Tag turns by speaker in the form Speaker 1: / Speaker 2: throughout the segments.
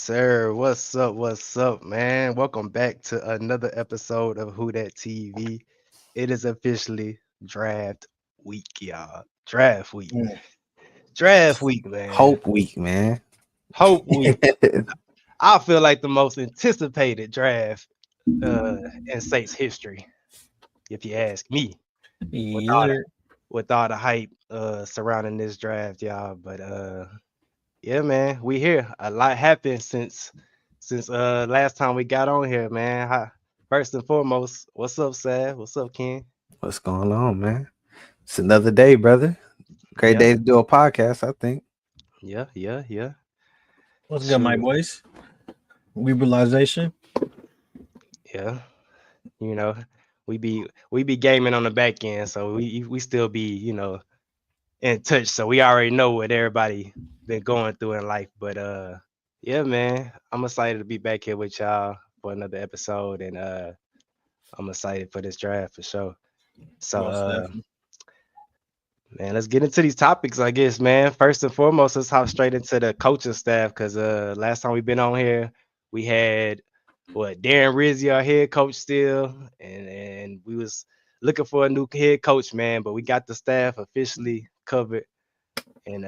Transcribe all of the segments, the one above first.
Speaker 1: sir. What's up? What's up, man? Welcome back to another episode of WhoDatTV. It is officially draft week, y'all. Draft week.
Speaker 2: Mm.
Speaker 1: Draft week, man.
Speaker 3: Hope Week, man.
Speaker 1: Hope week. I feel like the most anticipated draft in Saints history, if you ask me. With all the,
Speaker 2: Yeah.
Speaker 1: with all the hype surrounding this draft, y'all. But yeah, man, we here. A lot happened since last time we got on here, man. First and foremost, what's up, Sad? What's up, Ken?
Speaker 3: What's going on, man? It's another day, brother. Great
Speaker 1: Yeah,
Speaker 3: day to do a podcast, I think.
Speaker 1: yeah.
Speaker 2: What's good, my
Speaker 1: Shoot,
Speaker 2: boys? Weebulization.
Speaker 1: yeah. You know, we be gaming on the back end, so we still be in touch. So we already know what everybody been going through in life. But yeah, man, I'm excited to be back here with y'all for another episode, and I'm excited for this draft for sure. So
Speaker 2: Most definitely.
Speaker 1: man, let's get into these topics, I guess, man. First and foremost, let's hop straight into the coaching staff because last time we've been on here, we had Darren Rizzi, our head coach, still, and we was looking for a new head coach, man. But we got the staff officially covered, and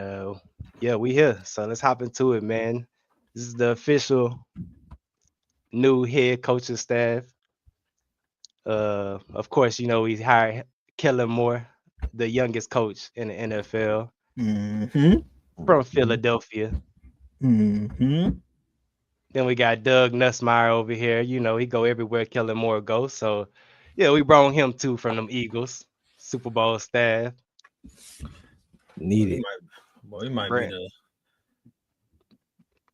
Speaker 1: yeah, we here. So let's hop into it, man. This is the official new head coaching staff. Of course, we hired Kellen Moore, the youngest coach in the NFL
Speaker 2: Mm-hmm.
Speaker 1: from Philadelphia.
Speaker 2: Mm-hmm.
Speaker 1: Then we got Doug Nussmeier over here. He go everywhere Kellen Moore goes. So yeah, we brought him too from them Eagles, Super Bowl staff.
Speaker 3: Needed.
Speaker 2: He might be
Speaker 1: Brent,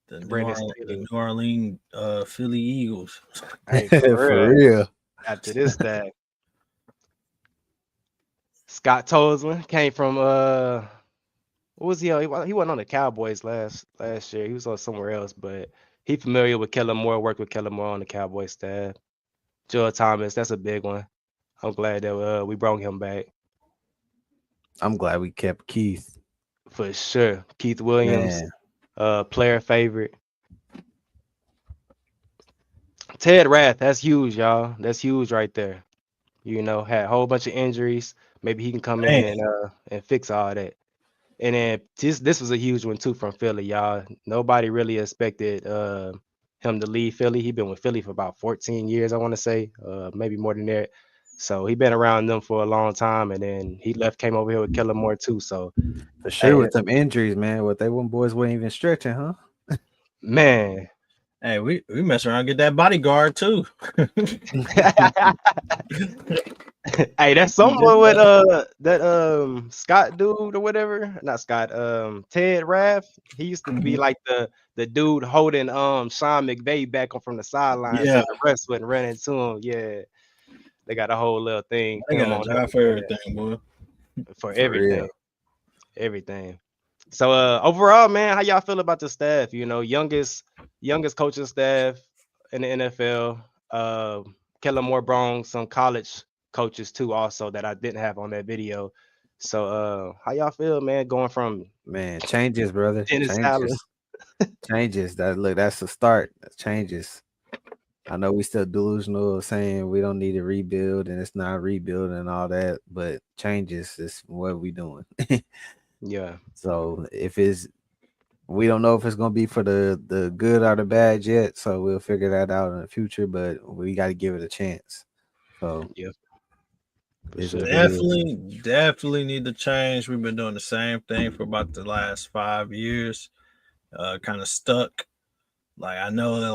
Speaker 2: the New
Speaker 1: Brandon
Speaker 2: Orleans, the
Speaker 1: Staley.
Speaker 2: New Orleans Philly Eagles.
Speaker 1: Hey, for
Speaker 3: For
Speaker 1: real.
Speaker 3: real.
Speaker 1: After this staff, Scott Tolzman came from what was he on? He wasn't on the Cowboys last year. He was on somewhere else, but he familiar with Kellen Moore, worked with Kellen Moore on the Cowboys staff. Joe Thomas, that's a big one. I'm glad that we brought him back
Speaker 3: I'm glad we kept Keith.
Speaker 1: for sure. Keith Williams,
Speaker 3: Man,
Speaker 1: player favorite. Ted Rath, that's huge, y'all. That's huge right there. Had a whole bunch of injuries. Maybe he can come in
Speaker 2: Man,
Speaker 1: and fix all that. And then this was a huge one too from Philly, y'all. Nobody really expected him to leave Philly. He been with Philly for about 14 years, I want to say, maybe more than that. So he been around them for a long time, and then he left, came over here with Kellen Moore too. So
Speaker 3: for sure
Speaker 1: hey,
Speaker 3: with them injuries, man. What they one boys weren't even stretching, huh?
Speaker 1: man.
Speaker 2: hey, we mess around and get that bodyguard too.
Speaker 1: Hey, that's someone with that Scott dude or whatever. Not Scott, Ted Raff. He used to be
Speaker 2: Mhm.
Speaker 1: like the dude holding Sean McVay back on from the sideline so
Speaker 2: Yeah,
Speaker 1: the rest wouldn't run into him. Yeah, they got a whole little thing
Speaker 2: I got
Speaker 1: him
Speaker 2: a
Speaker 1: on
Speaker 2: job for everything, boy.
Speaker 1: for
Speaker 3: For
Speaker 1: everything.
Speaker 3: real.
Speaker 1: Everything. So overall, man, how y'all feel about the staff? Youngest coaching staff in the NFL. Kellen Moore brought some college coaches too, also that I didn't have on that video. So how y'all feel, man, going from
Speaker 3: Man, changes, brother.
Speaker 1: Dennis Allen?
Speaker 3: Changes. Changes. That's the start. That changes. I know we still delusional of saying we don't need to rebuild and it's not rebuilding and all that, but changes is what we doing.
Speaker 1: Yeah,
Speaker 3: So if it's we don't know if it's gonna be for the good or the bad yet, so we'll figure that out in the future. But we got to give it a chance. So
Speaker 1: yeah, for
Speaker 3: is
Speaker 1: sure.
Speaker 3: what it is.
Speaker 2: Definitely need to change. We've been doing the same thing for about the last 5 years. Kind of stuck. Like I know that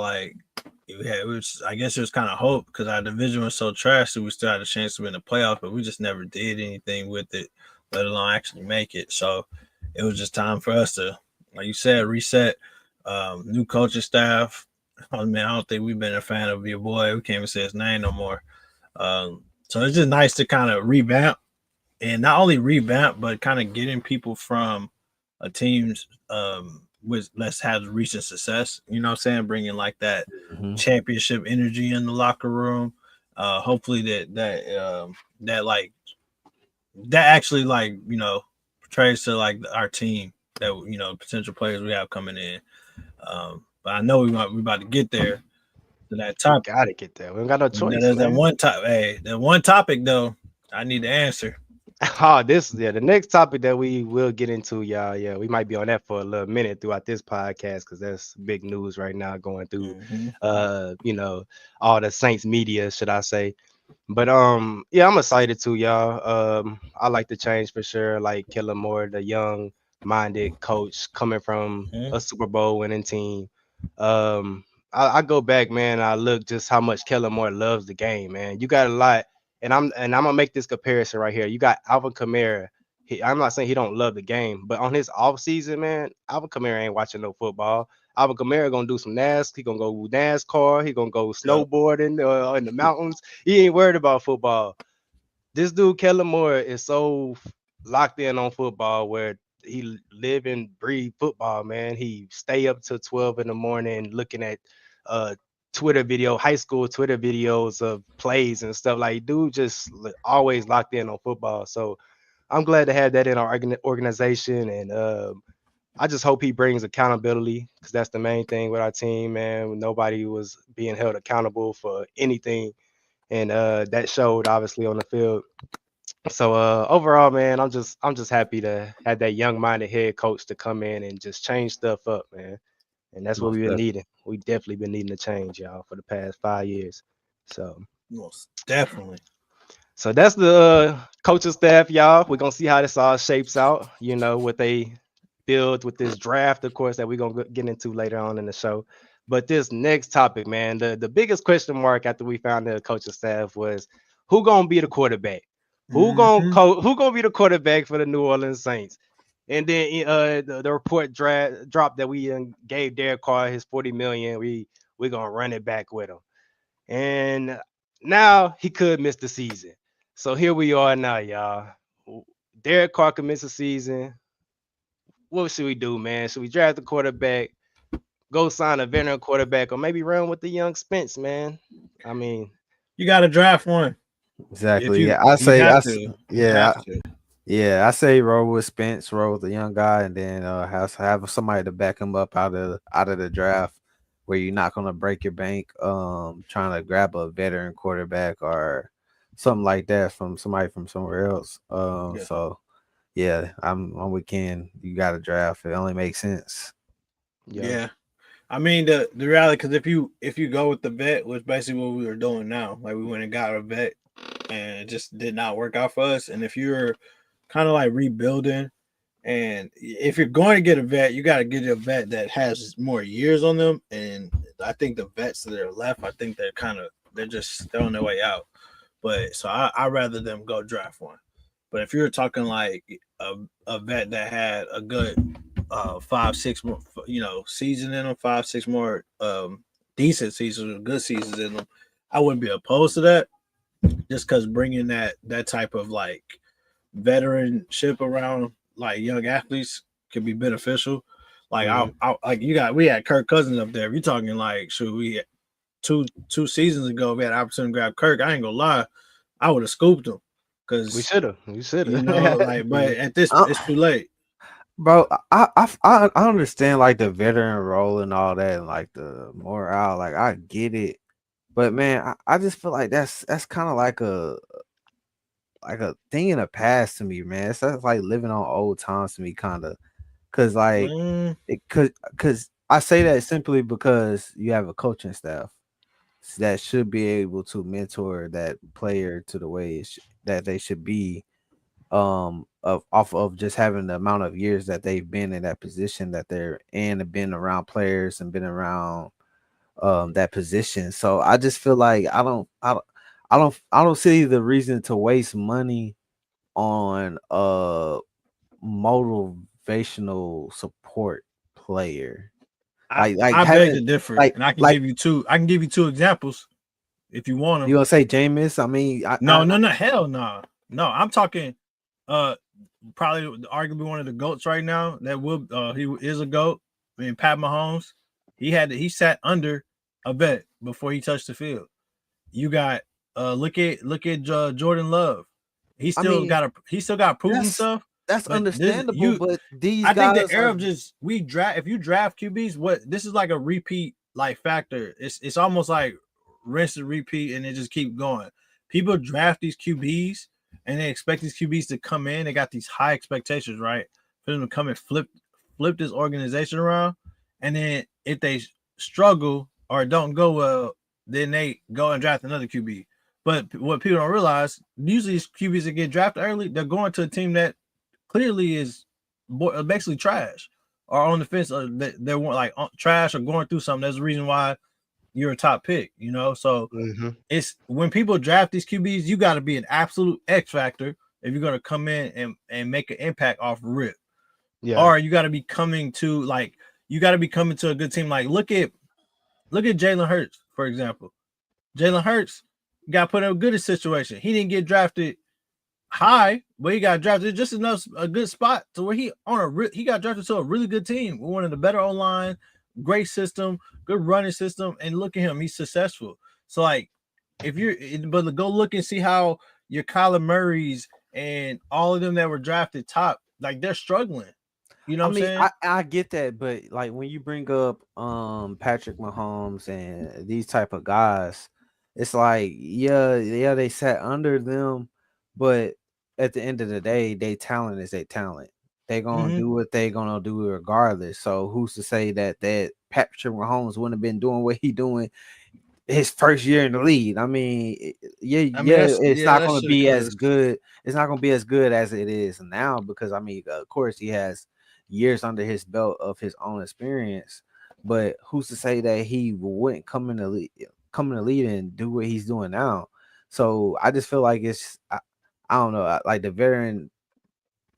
Speaker 2: I guess it was kind of hope because our division was so trash that we still had a chance to win the playoffs, but we just never did anything with it, let alone actually make it. So it was just time for us to, like you said, reset. New coaching staff. Oh man, I don't think we've been a fan of your boy. We can't even say his name no more. So it's just nice to kind of revamp and not only revamp, but kind of getting people from a team's with less has recent success. You know what I'm saying? Bringing like that
Speaker 3: Mhm.
Speaker 2: championship energy in the locker room. Hopefully that like that actually portrays to like our team that potential players we have coming in. But I know we about to get there to that
Speaker 1: We
Speaker 2: topic.
Speaker 1: gotta get there. We don't got no choice,
Speaker 2: There's that
Speaker 1: man.
Speaker 2: one topic. Hey, that one topic though, I need to answer.
Speaker 1: The next topic that we will get into, y'all. Yeah, we might be on that for a little minute throughout this podcast because that's big news right now going through
Speaker 2: Mm-hmm.
Speaker 1: all the Saints media, should I say. But yeah, I'm excited too, y'all. I like the change for sure. Like Kellen Moore, the young minded coach coming from
Speaker 2: Mm-hmm.
Speaker 1: a Super Bowl winning team. Um, I go back, man. I look just how much Kellen Moore loves the game, man. You got a lot, and I'm gonna make this comparison right here. You got Alvin Kamara. I'm not saying he don't love the game, but on his off season, man, Alvin Kamara ain't watching no football. Alvin Kamara gonna do some NASCAR. He gonna go NASCAR. He gonna go
Speaker 2: Yep.
Speaker 1: snowboarding in the mountains. He ain't worried about football. This dude Kellen Moore is so locked in on football where he live and breathe football, man. He stay up till 12 in the morning looking at uh high school Twitter videos of plays and stuff. Like dude just always locked in on football. So I'm glad to have that in our organization, and I just hope he brings accountability because that's the main thing with our team, man. Nobody was being held accountable for anything, and that showed obviously on the field. So overall, man, I'm just happy to have that young-minded head coach to come in and just change stuff up, man. And that's what
Speaker 2: Most
Speaker 1: we've been
Speaker 2: definitely.
Speaker 1: needing. We definitely been needing to change, y'all, for the past 5 years. So
Speaker 2: Most definitely.
Speaker 1: So that's the coaching staff, y'all. We're gonna see how this all shapes out. You know what they build with this draft, of course, that we're gonna get into later on in the show. But this next topic, man, the biggest question mark after we found the coaching staff was who gonna be the quarterback?
Speaker 2: Mm-hmm.
Speaker 1: Who gonna be the quarterback for the New Orleans Saints? And then the report dropped that we gave Derek Carr his 40 million. We're gonna run it back with him. And now he could miss the season. So here we are now, y'all. Derek Carr could miss the season. What should we do, man? Should we draft a quarterback, go sign a veteran quarterback, or maybe run with the young Spence, man? I mean,
Speaker 2: You got to draft one. If
Speaker 3: Exactly.
Speaker 2: you
Speaker 3: Yeah, I
Speaker 2: you
Speaker 3: say,
Speaker 2: have to, you
Speaker 3: yeah,
Speaker 2: have to.
Speaker 3: I say roll with Spence, roll with the young guy, and then have somebody to back him up out of the draft, where you're not gonna break your bank, trying to grab a veteran quarterback or something like that from somebody from somewhere else.
Speaker 2: Yeah.
Speaker 3: So yeah, I'm with Ken. You got to draft. It only makes sense.
Speaker 1: yeah,
Speaker 2: Yeah. I mean the reality, because if you go with the vet, which basically what we were doing now, like we went and got a vet, and it just did not work out for us. And if you're kind of like rebuilding, and if you're going to get a vet, you got to get a vet that has more years on them. And I think the vets that are left, I think they're on their way out. But so I rather them go draft one. But if you're talking like a vet that had a good 5-6 more, season in them, 5-6 more decent seasons or good seasons in them, I wouldn't be opposed to that. Just because bringing that type of like veteranship around like young athletes could be beneficial. Like
Speaker 1: mhm.
Speaker 2: we had Kirk Cousins up there. If you're talking like should we two seasons ago we had an opportunity to grab Kirk, I ain't gonna lie, I would have scooped him
Speaker 1: We
Speaker 2: because
Speaker 1: should have. We should have.
Speaker 2: like, but at this
Speaker 3: Uh,
Speaker 2: it's too late.
Speaker 3: Bro, I understand like the veteran role and all that, and like the morale. Like I get it, but man, I just feel like that's kind of like a thing in the past to me, man. It's that's like living on old times to me, kind of. Cause like
Speaker 2: Mm,
Speaker 3: cause I say that simply because you have a coaching staff that should be able to mentor that player to the way that they should be, of off of just having the amount of years that they've been in that position that they're in and been around players and been around that position. So I just feel like I don't see the reason to waste money on a motivational support player. Like
Speaker 2: I beg
Speaker 3: having
Speaker 2: to differ,
Speaker 3: like
Speaker 2: and I can
Speaker 3: like
Speaker 2: give you two. I can give you two examples if you want
Speaker 3: you
Speaker 2: them.
Speaker 3: gonna say Jameis? I mean,
Speaker 2: No, no, no, hell no, no. I'm talking, uh, probably arguably one of the goats right now. That will, he is a goat. I mean, Pat Mahomes, he sat under a vet before he touched the field. You got, look at Jordan Love.
Speaker 3: I mean
Speaker 2: He still got to prove
Speaker 3: that's
Speaker 2: himself.
Speaker 3: That's
Speaker 2: But
Speaker 3: understandable. But these
Speaker 2: I think the
Speaker 3: guys
Speaker 2: era
Speaker 3: are
Speaker 2: of just if you draft QBs, this is like a repeat like factor. It's almost like rinse and repeat, and it just keep going. People draft these QBs and they expect these QBs to come in. They got these high expectations, right? For them to come and flip this organization around, and then if they struggle or don't go well, then they go and draft another QB. But what people don't realize, usually these QBs that get drafted early, they're going to a team that clearly is basically trash or on the fence, or they're like trash or going through something. That's the reason why you're a top pick, you know. So it's when people draft these QBs, you got to be an absolute X factor if you're going to come in and make an impact off rip. Yeah. Or you got to be coming to a good team. Like look at Jalen Hurts, for example. Jalen Hurts got put in a good situation. He didn't get drafted high, but he got drafted just enough a good spot to where he got drafted to a really good team. One of the better O-line, great system, good running system, and look at him, he's successful. So like, but go look and see how your Kyler Murrays and all of them that were drafted top, like they're struggling. You know what I'm saying?
Speaker 3: I get that, but like when you bring up Patrick Mahomes and these type of guys, it's like yeah, they sat under them, but at the end of the day, their talent is their talent. They're gonna do what they're gonna do regardless. So who's to say that Patrick Mahomes wouldn't have been doing what he doing his first year in the league? I mean, it's not gonna be as good. It's not gonna be as good as it is now because I mean, of course, he has years under his belt of his own experience. But who's to say that he wouldn't come in the lead and do what he's doing now? So I just feel like I don't know, like the veteran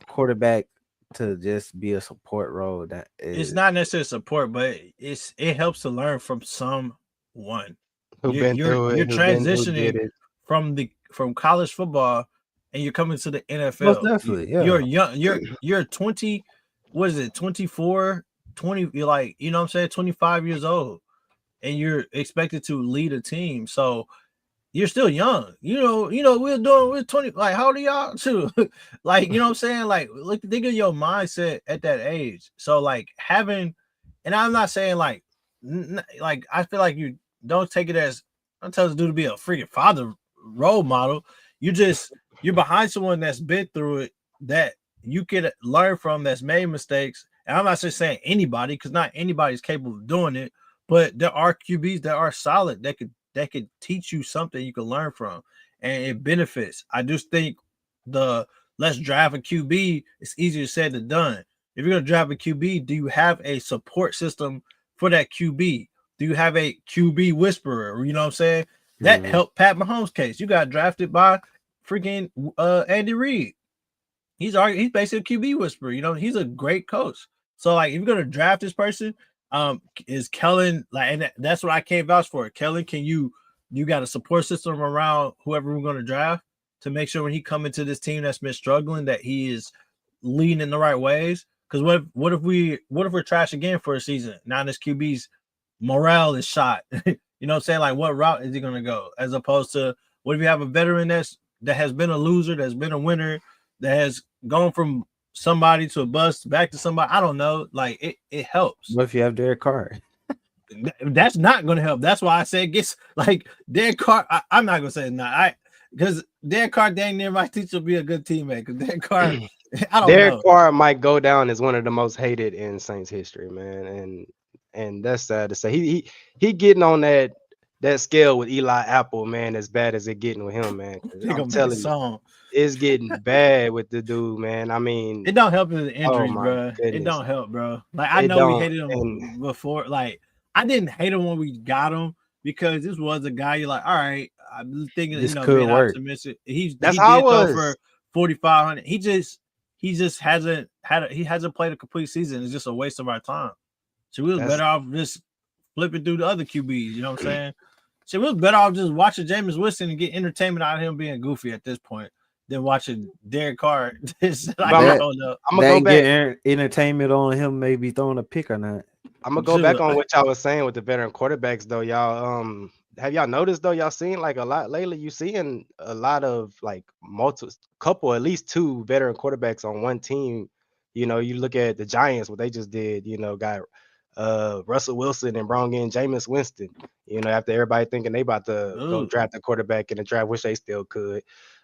Speaker 3: quarterback to just be a support role.
Speaker 2: It's not necessarily support, but it helps to learn from someone. You're transitioning from college football and you're coming to the NFL.
Speaker 3: Most definitely, yeah.
Speaker 2: You're young. You're 20. What is it? 24, 20. You're like, you know what I'm saying? 25 years old, and you're expected to lead a team. So you're still young. You know, we're 20. Like, how old are y'all too? Like, you know what I'm saying? Like, look, think of your mindset at that age. So, like, and I'm not saying like I feel like you don't take it as I'm telling you to be a freaking father role model. You're behind someone that's been through it that you could learn from, that's made mistakes. And I'm not just saying anybody, because not anybody's capable of doing it, but there are QBs that are solid that could teach you something you can learn from, and it benefits. I just think let's draft a QB. It's easier said than done. If you're gonna draft a QB, do you have a support system for that QB? Do you have a QB whisperer? You know what I'm saying? That helped Pat Mahomes' case. You got drafted by freaking Andy Reid. He's basically a QB whisperer. You know, he's a great coach. So like, if you're gonna draft this person, is Kellen like, and that's what I can't vouch for. Kellen, can you got a support system around whoever we're gonna draft to make sure when he come into this team that's been struggling that he is leading in the right ways? Because what if we're trash again for a season? Now this QB's morale is shot. You know what I'm saying? Like, what route is he gonna go? As opposed to what if you have a veteran that has been a loser, that's been a winner, that has gone from somebody to a bust back to somebody? I don't know. Like it helps.
Speaker 3: What if you have Derek Carr?
Speaker 2: That's not going to help. That's why I say it gets like Derek Carr. I'm not going to say it's not. Because Derek Carr dang near my teacher will be a good teammate. Because Derek Carr, I don't know.
Speaker 1: Derek Carr might go down as one of the most hated in Saints history, man. And that's sad to say. He getting on that scale with Eli Apple, man, as bad as it getting with him, man. I'm telling you, it's getting bad with the dude, man. I mean,
Speaker 2: it don't help with the injuries, bro. It don't help, bro. Like, I know we hated him before. Like, I didn't hate him when we got him because this was a guy you're like, all right, I'm thinking
Speaker 3: this could work.
Speaker 2: Optimistic. He did throw for 4,500. He just hasn't played a complete season. It's just a waste of our time. So we was better off just flipping through the other QBs. You know what I'm saying? So we was better off just watching Jameis Winston and get entertainment out of him being goofy at this point than watching Derek Carr.
Speaker 3: I'm gonna go back. Get entertainment on him, maybe throwing a pick or not.
Speaker 1: I'm gonna go back on what y'all was saying with the veteran quarterbacks, though. Y'all, have y'all noticed though? Y'all seen like a lot lately. You seeing a lot of like multiple, couple, at least two veteran quarterbacks on one team. You know, you look at the Giants, what they just did. You know, got Russell Wilson and brought in Jameis Winston. You know, after everybody thinking they about to go
Speaker 2: Ooh,
Speaker 1: draft a quarterback in the draft, which they still could.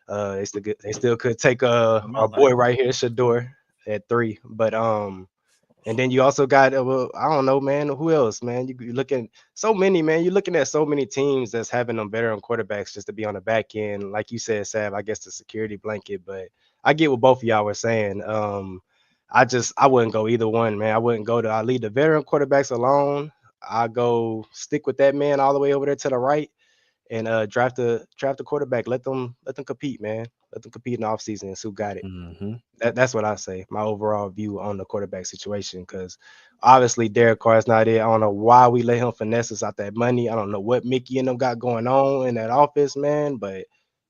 Speaker 1: They still could take
Speaker 2: I
Speaker 1: our
Speaker 2: might like
Speaker 1: boy
Speaker 2: it.
Speaker 1: right here, Shador, at 3. But and then you also got well, I don't know, man. Who else, man? You looking so many, man. You're looking at so many teams that's having them veteran quarterbacks just to be on the back end. Like you said, Sav, I guess the security blanket. But I get what both of y'all were saying. I wouldn't go either one, man. I wouldn't go to. I leave the veteran quarterbacks alone. I go stick with that man all the way over there to the right and draft the quarterback. Let them compete, man. Let them compete in the offseason and see who got it.
Speaker 3: Mm-hmm.
Speaker 1: That's what I say. My overall view on the quarterback situation, because obviously Derek Carr is not it. I don't know why we let him finesse us out that money. I don't know what Mickey and them got going on in that office, man. But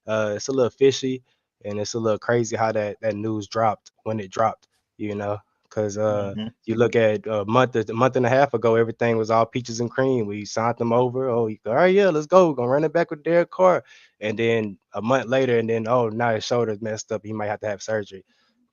Speaker 1: it's a little fishy, and it's a little crazy how that news dropped when it dropped. You know, because
Speaker 2: Mhm.
Speaker 1: you look at a month and a half ago, everything was all peaches and cream. We signed them over. Oh, all right, yeah, let's go. We're gonna run it back with Derek Carr. And then a month later, and then now his shoulder's messed up. He might have to have surgery.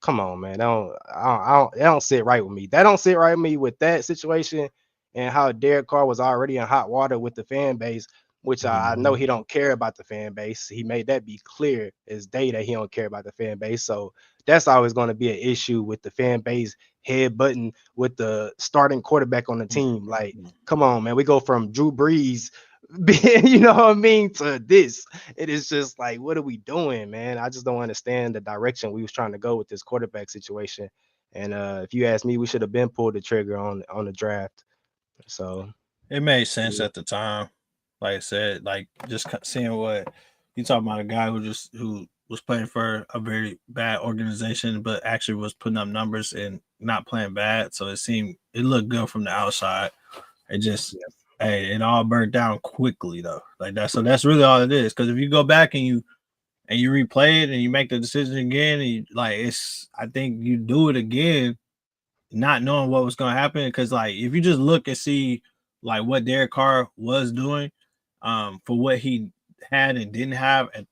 Speaker 1: Come on, man. That don't sit right with me. That don't sit right with me with that situation and how Derek Carr was already in hot water with the fan base, which I know
Speaker 3: Mm-hmm.
Speaker 1: he don't care about the fan base. He made that be clear as day that he don't care about the fan base. So that's always going to be an issue with the fan base headbutting with the starting quarterback on the team. Like, come on, man. We go from Drew Brees being, you know what I mean, to this. It is just like, what are we doing, man? I just don't understand the direction we was trying to go with this quarterback situation. And if you ask me, we should have been pulled the trigger on the draft. So
Speaker 2: It made sense
Speaker 1: yeah.
Speaker 2: at the time. Like I said, like just seeing what you talking about, a guy who was playing for a very bad organization, but actually was putting up numbers and not playing bad. So it looked good from the outside. It just, hey, it all burnt down quickly though. Like that. So that's really all it is. Because if you go back and you replay it and you make the decision again, and I think you do it again, not knowing what was going to happen. Because like if you just look and see like what Derek Carr was doing, for what he had and didn't have at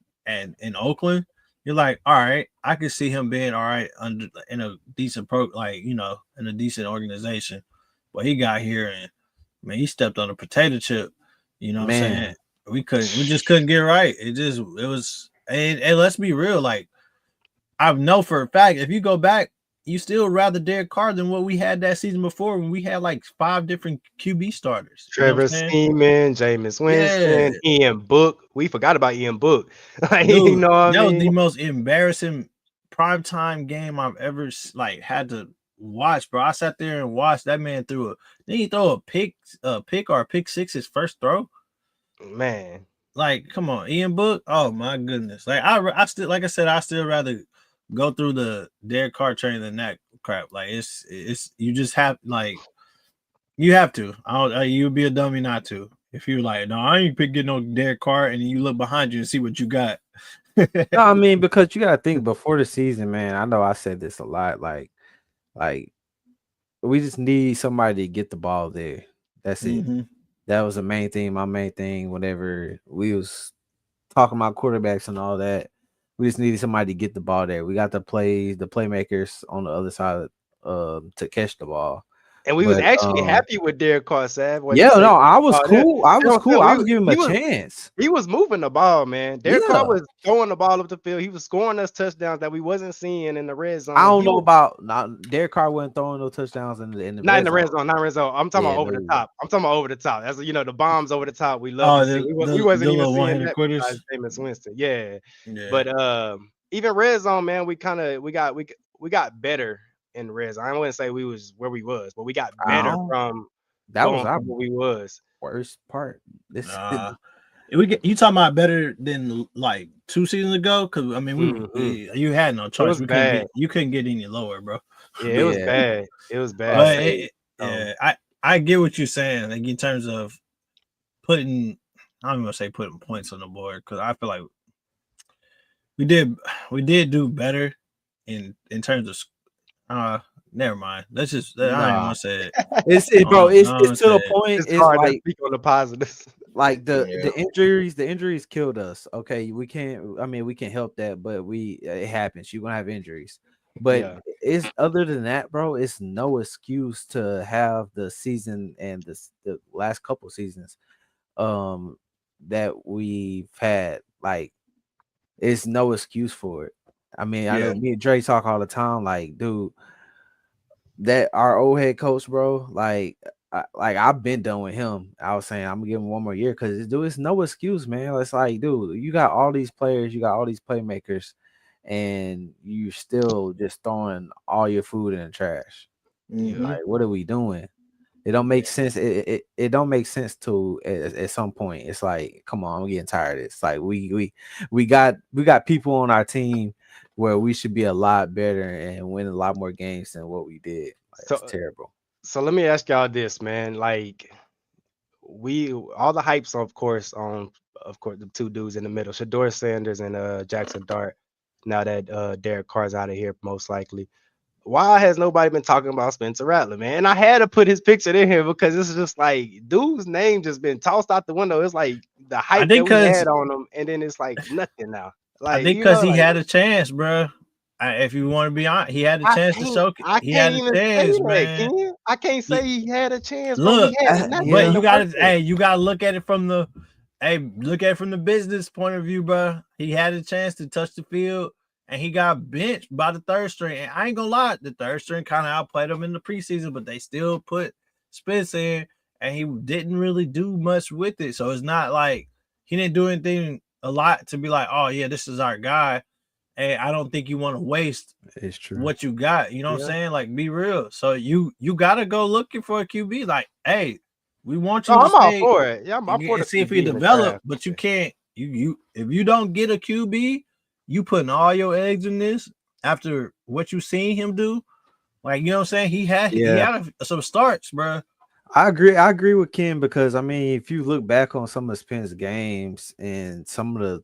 Speaker 2: in Oakland, you're like, all right, I can see him being all right in a decent in a decent organization. But he got here and man, he stepped on a potato chip. You know what I'm saying?
Speaker 3: Man,
Speaker 2: We just couldn't get right. It was, and let's be real, like I know for a fact, if you go back, you still rather Derek Carr than what we had that season before when we had like 5 different QB starters. You know what
Speaker 1: Trevor
Speaker 2: I'm saying?
Speaker 1: Seaman, Jameis
Speaker 2: Yeah,
Speaker 1: Winston, Ian Book. We forgot about Ian Book. Like, you
Speaker 2: dude,
Speaker 1: know what I
Speaker 2: that was
Speaker 1: mean?
Speaker 2: the most embarrassing primetime game I've ever like had to watch, bro. I sat there and watched that man then he throw a pick or a pick six his first throw.
Speaker 1: Man.
Speaker 2: Like, come on, Ian Book. Oh my goodness. Like I still, like I said, I still rather go through the Derek Carr train than that crap. Like it's you just have you have to. You'd be a dummy not to. If you're like, no, I ain't getting no Derek Carr, and you look behind you and see what you got.
Speaker 3: no, I mean because you gotta think before the season, man. I know I said this a lot. Like we just need somebody to get the ball there. That's it.
Speaker 2: Mm-hmm.
Speaker 3: That was the main thing. My main thing. Whenever we was talking about quarterbacks and all that, we just needed somebody to get the ball there. We got the playmakers on the other side to catch the ball.
Speaker 1: And we was
Speaker 3: But
Speaker 1: actually happy with Derek Carr, Sav. Wasn't
Speaker 3: yeah,
Speaker 1: to say
Speaker 3: no, I was
Speaker 1: all that.
Speaker 3: cool. I
Speaker 1: You know
Speaker 3: was
Speaker 1: what I'm saying?
Speaker 3: cool. I was giving him a chance.
Speaker 1: He was moving the ball, man. Derek Carr
Speaker 3: Yeah.
Speaker 1: was throwing the ball up the field. He was scoring us touchdowns that we wasn't seeing in the red
Speaker 3: I
Speaker 1: zone.
Speaker 3: don't
Speaker 1: He
Speaker 3: know
Speaker 1: was
Speaker 3: about Derek Carr wasn't throwing no touchdowns in the
Speaker 1: not in
Speaker 3: red
Speaker 1: the
Speaker 3: zone.
Speaker 1: red zone, not red zone. I'm talking
Speaker 3: Yeah,
Speaker 1: about over the
Speaker 3: no.
Speaker 1: top. I'm talking about over the top. That's the bombs over the top. We love
Speaker 2: Oh,
Speaker 1: to see. We
Speaker 2: the
Speaker 1: wasn't even
Speaker 2: little
Speaker 1: seeing
Speaker 2: one-hitter
Speaker 1: that besides
Speaker 2: quitters.
Speaker 1: Jameis Winston. Yeah,
Speaker 2: Yeah.
Speaker 1: but even red zone, man, we got better in red zone. I wouldn't say we was where we was, but we got
Speaker 3: I
Speaker 1: better
Speaker 3: don't.
Speaker 1: from
Speaker 3: That was
Speaker 1: going
Speaker 3: our
Speaker 1: from where we was.
Speaker 3: worst part. This
Speaker 2: You talking about better than like 2 seasons ago? Because I mean,
Speaker 1: Mhm.
Speaker 2: you had no
Speaker 1: It
Speaker 2: choice.
Speaker 1: was bad.
Speaker 2: You couldn't get any lower, bro.
Speaker 1: Yeah, it was
Speaker 3: yeah.
Speaker 1: bad. It was
Speaker 3: I
Speaker 1: bad.
Speaker 2: But
Speaker 3: say
Speaker 2: yeah, I get what you're saying. Like in terms of putting, I'm gonna say putting points on the board because I feel like we did do better in terms of never mind. Let's just I don't even
Speaker 3: nah.
Speaker 2: want to say it.
Speaker 3: It's bro.
Speaker 2: I don't
Speaker 3: It's
Speaker 2: want to
Speaker 3: to
Speaker 2: say
Speaker 3: the
Speaker 2: it.
Speaker 3: point.
Speaker 1: It's
Speaker 3: It's
Speaker 1: hard to
Speaker 3: like
Speaker 1: speak on the positives.
Speaker 3: like the injuries killed us. Okay, we can't. I mean, we can help that, but it happens. You're gonna have injuries, but
Speaker 1: Yeah,
Speaker 3: it's other than that, bro. It's no excuse to have the season and the last couple seasons, that we've had. Like, it's no excuse for it. I mean, I know
Speaker 1: yeah.
Speaker 3: me and Dre talk all the time. Like, dude, that our old head coach, bro. Like I've been done with him. I was saying I'm gonna give him one more year because dude, it's no excuse, man. It's like, dude, you got all these players, you got all these playmakers, and you still just throwing all your food in the trash.
Speaker 1: Yeah.
Speaker 3: Like, what are we doing? It don't make sense. It don't make sense to at some point. It's like, come on, I'm getting tired of this. Like we got people on our team where we should be a lot better and win a lot more games than what we did. Like, it's
Speaker 1: So
Speaker 3: terrible.
Speaker 1: so let me ask y'all this, man. Like we all the hypes, of course the two dudes in the middle, Shador Sanders and Jackson Dart. Now that Derek Carr's out of here, most likely. Why has nobody been talking about Spencer Rattler, man? And I had to put his picture in here because it's just like dude's name just been tossed out the window. It's like the
Speaker 2: I
Speaker 1: hype that
Speaker 2: think
Speaker 1: we
Speaker 2: because
Speaker 1: had on him, and then it's like nothing now.
Speaker 2: I
Speaker 1: Like
Speaker 2: think because he
Speaker 1: like
Speaker 2: had a chance, bro. If you want to be honest, he had a
Speaker 1: I
Speaker 2: chance to
Speaker 1: can't
Speaker 2: show.
Speaker 1: I
Speaker 2: He
Speaker 1: can't
Speaker 2: had a
Speaker 1: even say
Speaker 2: chance,
Speaker 1: that,
Speaker 2: man.
Speaker 1: Ken. I can't say
Speaker 2: He,
Speaker 1: he had a chance, bro. He
Speaker 2: look,
Speaker 1: had nothing
Speaker 2: but
Speaker 1: in
Speaker 3: Yeah,
Speaker 1: the
Speaker 2: you
Speaker 1: first
Speaker 2: gotta,
Speaker 1: place.
Speaker 2: you gotta look at it from the, look at it from the business point of view, bro. He had a chance to touch the field, and he got benched by the third string. And I ain't gonna lie, the third string kind of outplayed him in the preseason, but they still put Spence in, and he didn't really do much with it. So it's not like he didn't do anything a lot to be like, oh yeah, this is our guy. And I don't think you want to waste
Speaker 3: it's true.
Speaker 2: what you got. You know what I'm
Speaker 1: Yeah.
Speaker 2: saying? Like, be real. So you gotta go looking for a QB. Like, hey, we want
Speaker 1: Oh,
Speaker 2: you to
Speaker 1: I'm all
Speaker 2: stay
Speaker 1: for it. Yeah, I'm for
Speaker 2: and
Speaker 1: the
Speaker 2: see if he
Speaker 1: QB in the
Speaker 2: develop,
Speaker 1: draft.
Speaker 2: but you can't. You if you don't get a QB, you putting all your eggs in this after what you seen him do. Like, you know what I'm saying? He
Speaker 3: Yeah,
Speaker 2: had some starts, bro.
Speaker 3: I agree. I agree with Ken because I mean, if you look back on some of Spence games and some of the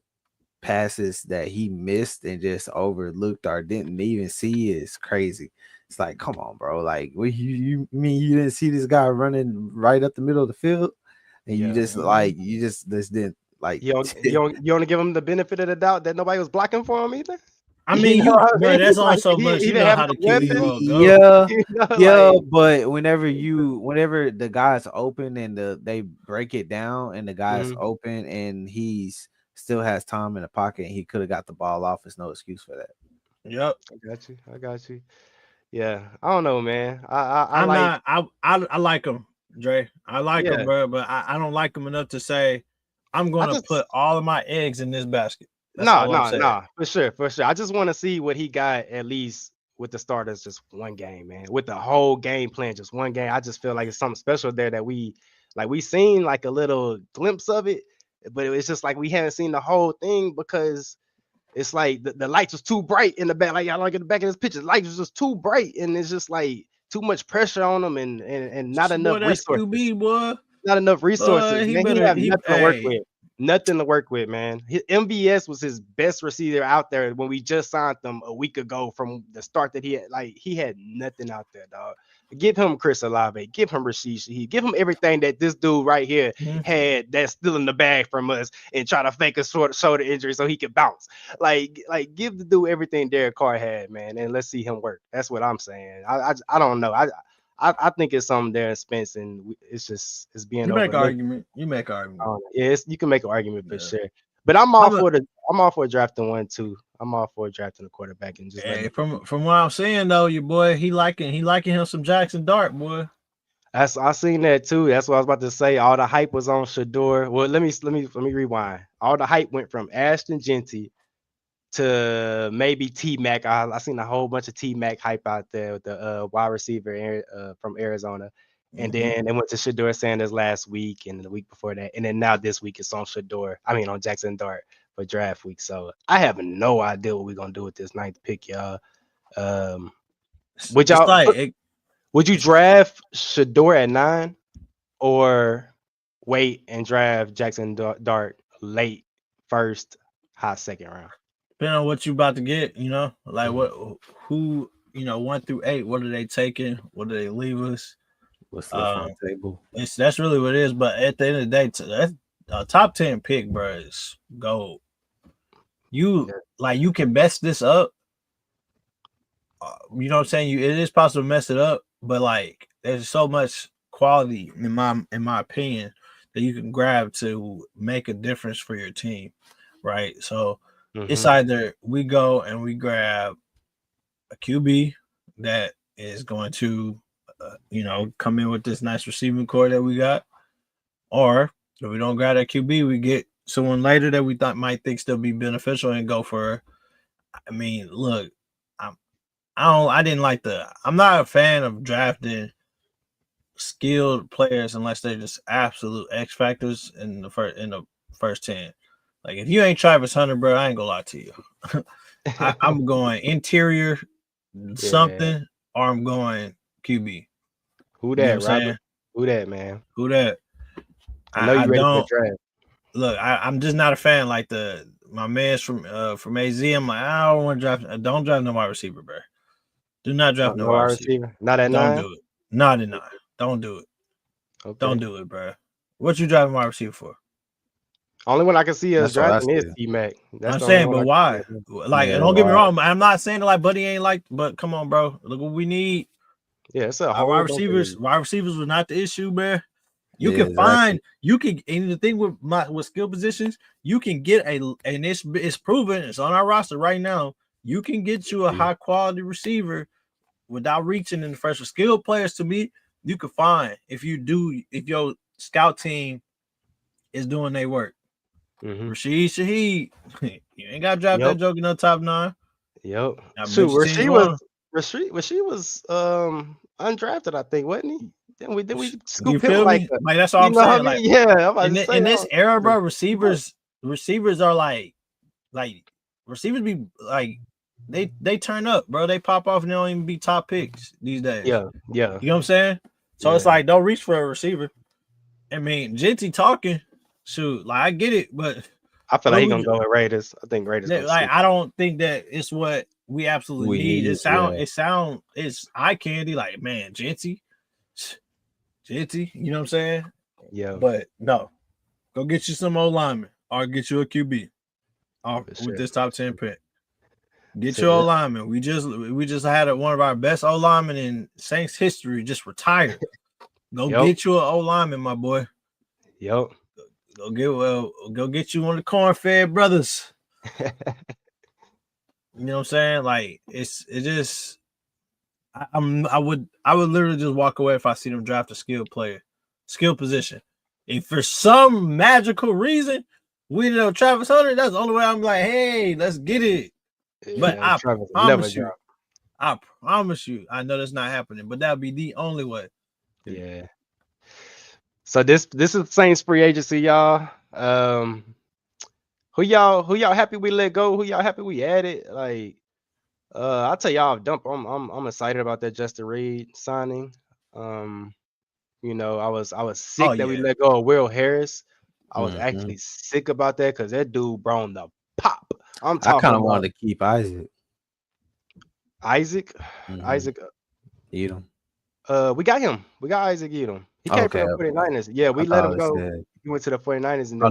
Speaker 3: passes that he missed and just overlooked or didn't even see is crazy. It's like, come on, bro. Like, what you mean you didn't see this guy running right up the middle of the field, and you
Speaker 1: Yeah.
Speaker 3: just like you just didn't like.
Speaker 1: You don't give him the benefit of the doubt that nobody was blocking for him either.
Speaker 2: I
Speaker 1: You
Speaker 2: mean,
Speaker 1: know what I
Speaker 2: bro,
Speaker 1: mean?
Speaker 2: that's only
Speaker 1: Like
Speaker 2: so
Speaker 1: he
Speaker 2: much. You
Speaker 1: didn't
Speaker 2: know
Speaker 1: have
Speaker 2: how
Speaker 1: no
Speaker 2: the QB
Speaker 1: weapon.
Speaker 2: role go.
Speaker 3: Yeah,
Speaker 1: You know,
Speaker 3: yeah,
Speaker 1: like
Speaker 3: but whenever the guy's open and they break it down and the guy's
Speaker 1: mhm.
Speaker 3: open and he's still has time in the pocket and he could have got the ball off, there's no excuse for that.
Speaker 2: Yep.
Speaker 1: I got you. I got you. Yeah, I don't know, man. I
Speaker 2: I'm
Speaker 1: like
Speaker 2: not. I like him, Dre. I like him,
Speaker 1: yeah.
Speaker 2: bro. But I don't like him enough to say I'm
Speaker 1: I
Speaker 2: gonna
Speaker 1: just
Speaker 2: put all of my eggs in this basket. That's
Speaker 1: no,
Speaker 2: all I'm
Speaker 1: no,
Speaker 2: saying.
Speaker 1: no, for sure, for sure. I just want to see what he got at least with the starters, just one game, man. With the whole game plan, just one game. I just feel like it's something special there that we seen like a little glimpse of it, but it's just like we haven't seen the whole thing because it's like the lights was too bright in the back. Like y'all like in the back of this picture, the lights was just too bright, and it's just like too much pressure on them and not enough
Speaker 2: Boy, that's
Speaker 1: resources.
Speaker 2: QB, boy.
Speaker 1: Not enough resources,
Speaker 2: Boy, he
Speaker 1: man. He
Speaker 2: better.
Speaker 1: have
Speaker 2: He
Speaker 1: nothing to work
Speaker 2: hey.
Speaker 1: with. Nothing to work with, man. MVS was his best receiver out there when we just signed them a week ago from the start that he had. Like, he had nothing out there, dog. Give him Chris Olave. Give him Rashid Shaheed. Give him everything that this dude right here had that's still in the bag from us and try to fake a shoulder injury so he could bounce. Like give the dude everything Derek Carr had, man, and let's see him work. That's what I'm saying. I don't know. I think it's something there in Spence, and it's being
Speaker 2: You make
Speaker 1: overlooked.
Speaker 2: argument. You make argument.
Speaker 1: Yeah, you can make an argument for
Speaker 2: Yeah.
Speaker 1: sure. But I'm
Speaker 2: I'm
Speaker 1: all for drafting one too. I'm all for drafting a quarterback and just letting
Speaker 2: hey,
Speaker 1: him.
Speaker 2: from what I'm saying though, your boy, he liking him some Jackson Dart, boy.
Speaker 1: I seen that too. That's what I was about to say. All the hype was on Shador. Well, let me rewind. All the hype went from Ashton Genty to maybe T Mac. I seen a whole bunch of T Mac hype out there with the wide receiver from Arizona. And then they went to Shador Sanders last week and the week before that. And then now this week it's on on Jackson Dart for draft week. So I have no idea what we're gonna do with this ninth pick, y'all. Um would
Speaker 2: It's
Speaker 1: y'all
Speaker 2: like
Speaker 1: would you draft Shador at 9 or wait and draft Jackson Dart late first, high second round?
Speaker 2: depending on what you about to get, you know, like
Speaker 1: Mhm.
Speaker 2: who 1 through 8, what are they taking? What do they leave us?
Speaker 3: What's left on
Speaker 2: Um,
Speaker 3: the table?
Speaker 2: that's really what it is. But at the end of the day, top 10 pick, bro, is gold. You can mess this up. You know what I'm saying? It is possible to mess it up, but like there's so much quality in my opinion that you can grab to make a difference for your team, right? So it's either we go and we grab a QB that is going to, come in with this nice receiving core that we got, or if we don't grab that QB, we get someone later that we might think still be beneficial and go for. I mean, look, I'm not a fan of drafting skilled players unless they're just absolute X factors in the first 10. Like if you ain't Travis Hunter, bro, I ain't gonna lie to you. I'm going interior something, or I'm going QB.
Speaker 1: Who that, Robert? Who that, man?
Speaker 2: Who that?
Speaker 1: I know you ready for the draft.
Speaker 2: Look, I'm just not a fan. Like my man's from AZ. I'm like, I don't want to draft. Don't draft no wide receiver, bro. Do not draft no wide receiver.
Speaker 1: Not at 9.
Speaker 2: Don't do it. Not at 9. Don't do it. Okay. Don't do it, bro. What you driving wide receiver for?
Speaker 1: Only one I can see us drafting is T-Mac.
Speaker 2: I'm saying, but why? Like, don't get me wrong. I'm not saying that like Buddy ain't like, but come on, bro. Look what we need.
Speaker 1: Yeah, it's a
Speaker 2: wide receivers. Wide receivers was not the issue, man. You can find, and the thing with skill positions, you can get and it's proven, it's on our roster right now. You can get you a high quality receiver without reaching in the first. Skilled players, to me, you can find if your scout team is doing their work. Rashid Shaheed, you ain't got to drop that joke in the top 9.
Speaker 1: Yep. Shoot, Rashid was undrafted, I think, wasn't he? Then we scoop him like
Speaker 2: that's all I'm saying.
Speaker 1: Like, yeah, I'm
Speaker 2: in this era, bro, receivers are like receivers be like they turn up, bro. They pop off and they don't even be top picks these days.
Speaker 1: Yeah. You
Speaker 2: know what I'm saying? So it's like don't reach for a receiver. I mean, Genty talking, shoot, like I get it, but
Speaker 1: I feel like he's gonna go with Raiders. I think Raiders.
Speaker 2: Like I don't think that it's what we absolutely need. It's eye candy. Like man, Genty, you know what I'm saying?
Speaker 1: Yeah.
Speaker 2: But no, go get you some old lineman or get you a QB with this top 10 pick. Get your old lineman. We just had one of our best old linemen in Saints history just retired. Go get you an old lineman, my boy.
Speaker 1: Yep.
Speaker 2: Go get you one of the corn-fed brothers. You know what I'm saying? Like I would literally just walk away if I see them draft a skilled player, skill position. If for some magical reason we know Travis Hunter, that's the only way I'm like, hey, let's get it. But I promise you, I know that's not happening, but that'll be the only way.
Speaker 1: Yeah. So this is Saints free agency, y'all. Who y'all happy we let go? Who y'all happy we added? Like, I'll tell y'all, I'm excited about that Justin Reed signing. You know, I was sick that we let go of Will Harris. I was actually sick about that because that dude brought the pop. I
Speaker 3: kind of wanted to keep Isaac.
Speaker 1: Isaac
Speaker 3: Edom.
Speaker 1: We got him. We got Isaac Edom. He came from the 49ers. Yeah, we let him go. He went to the 49ers and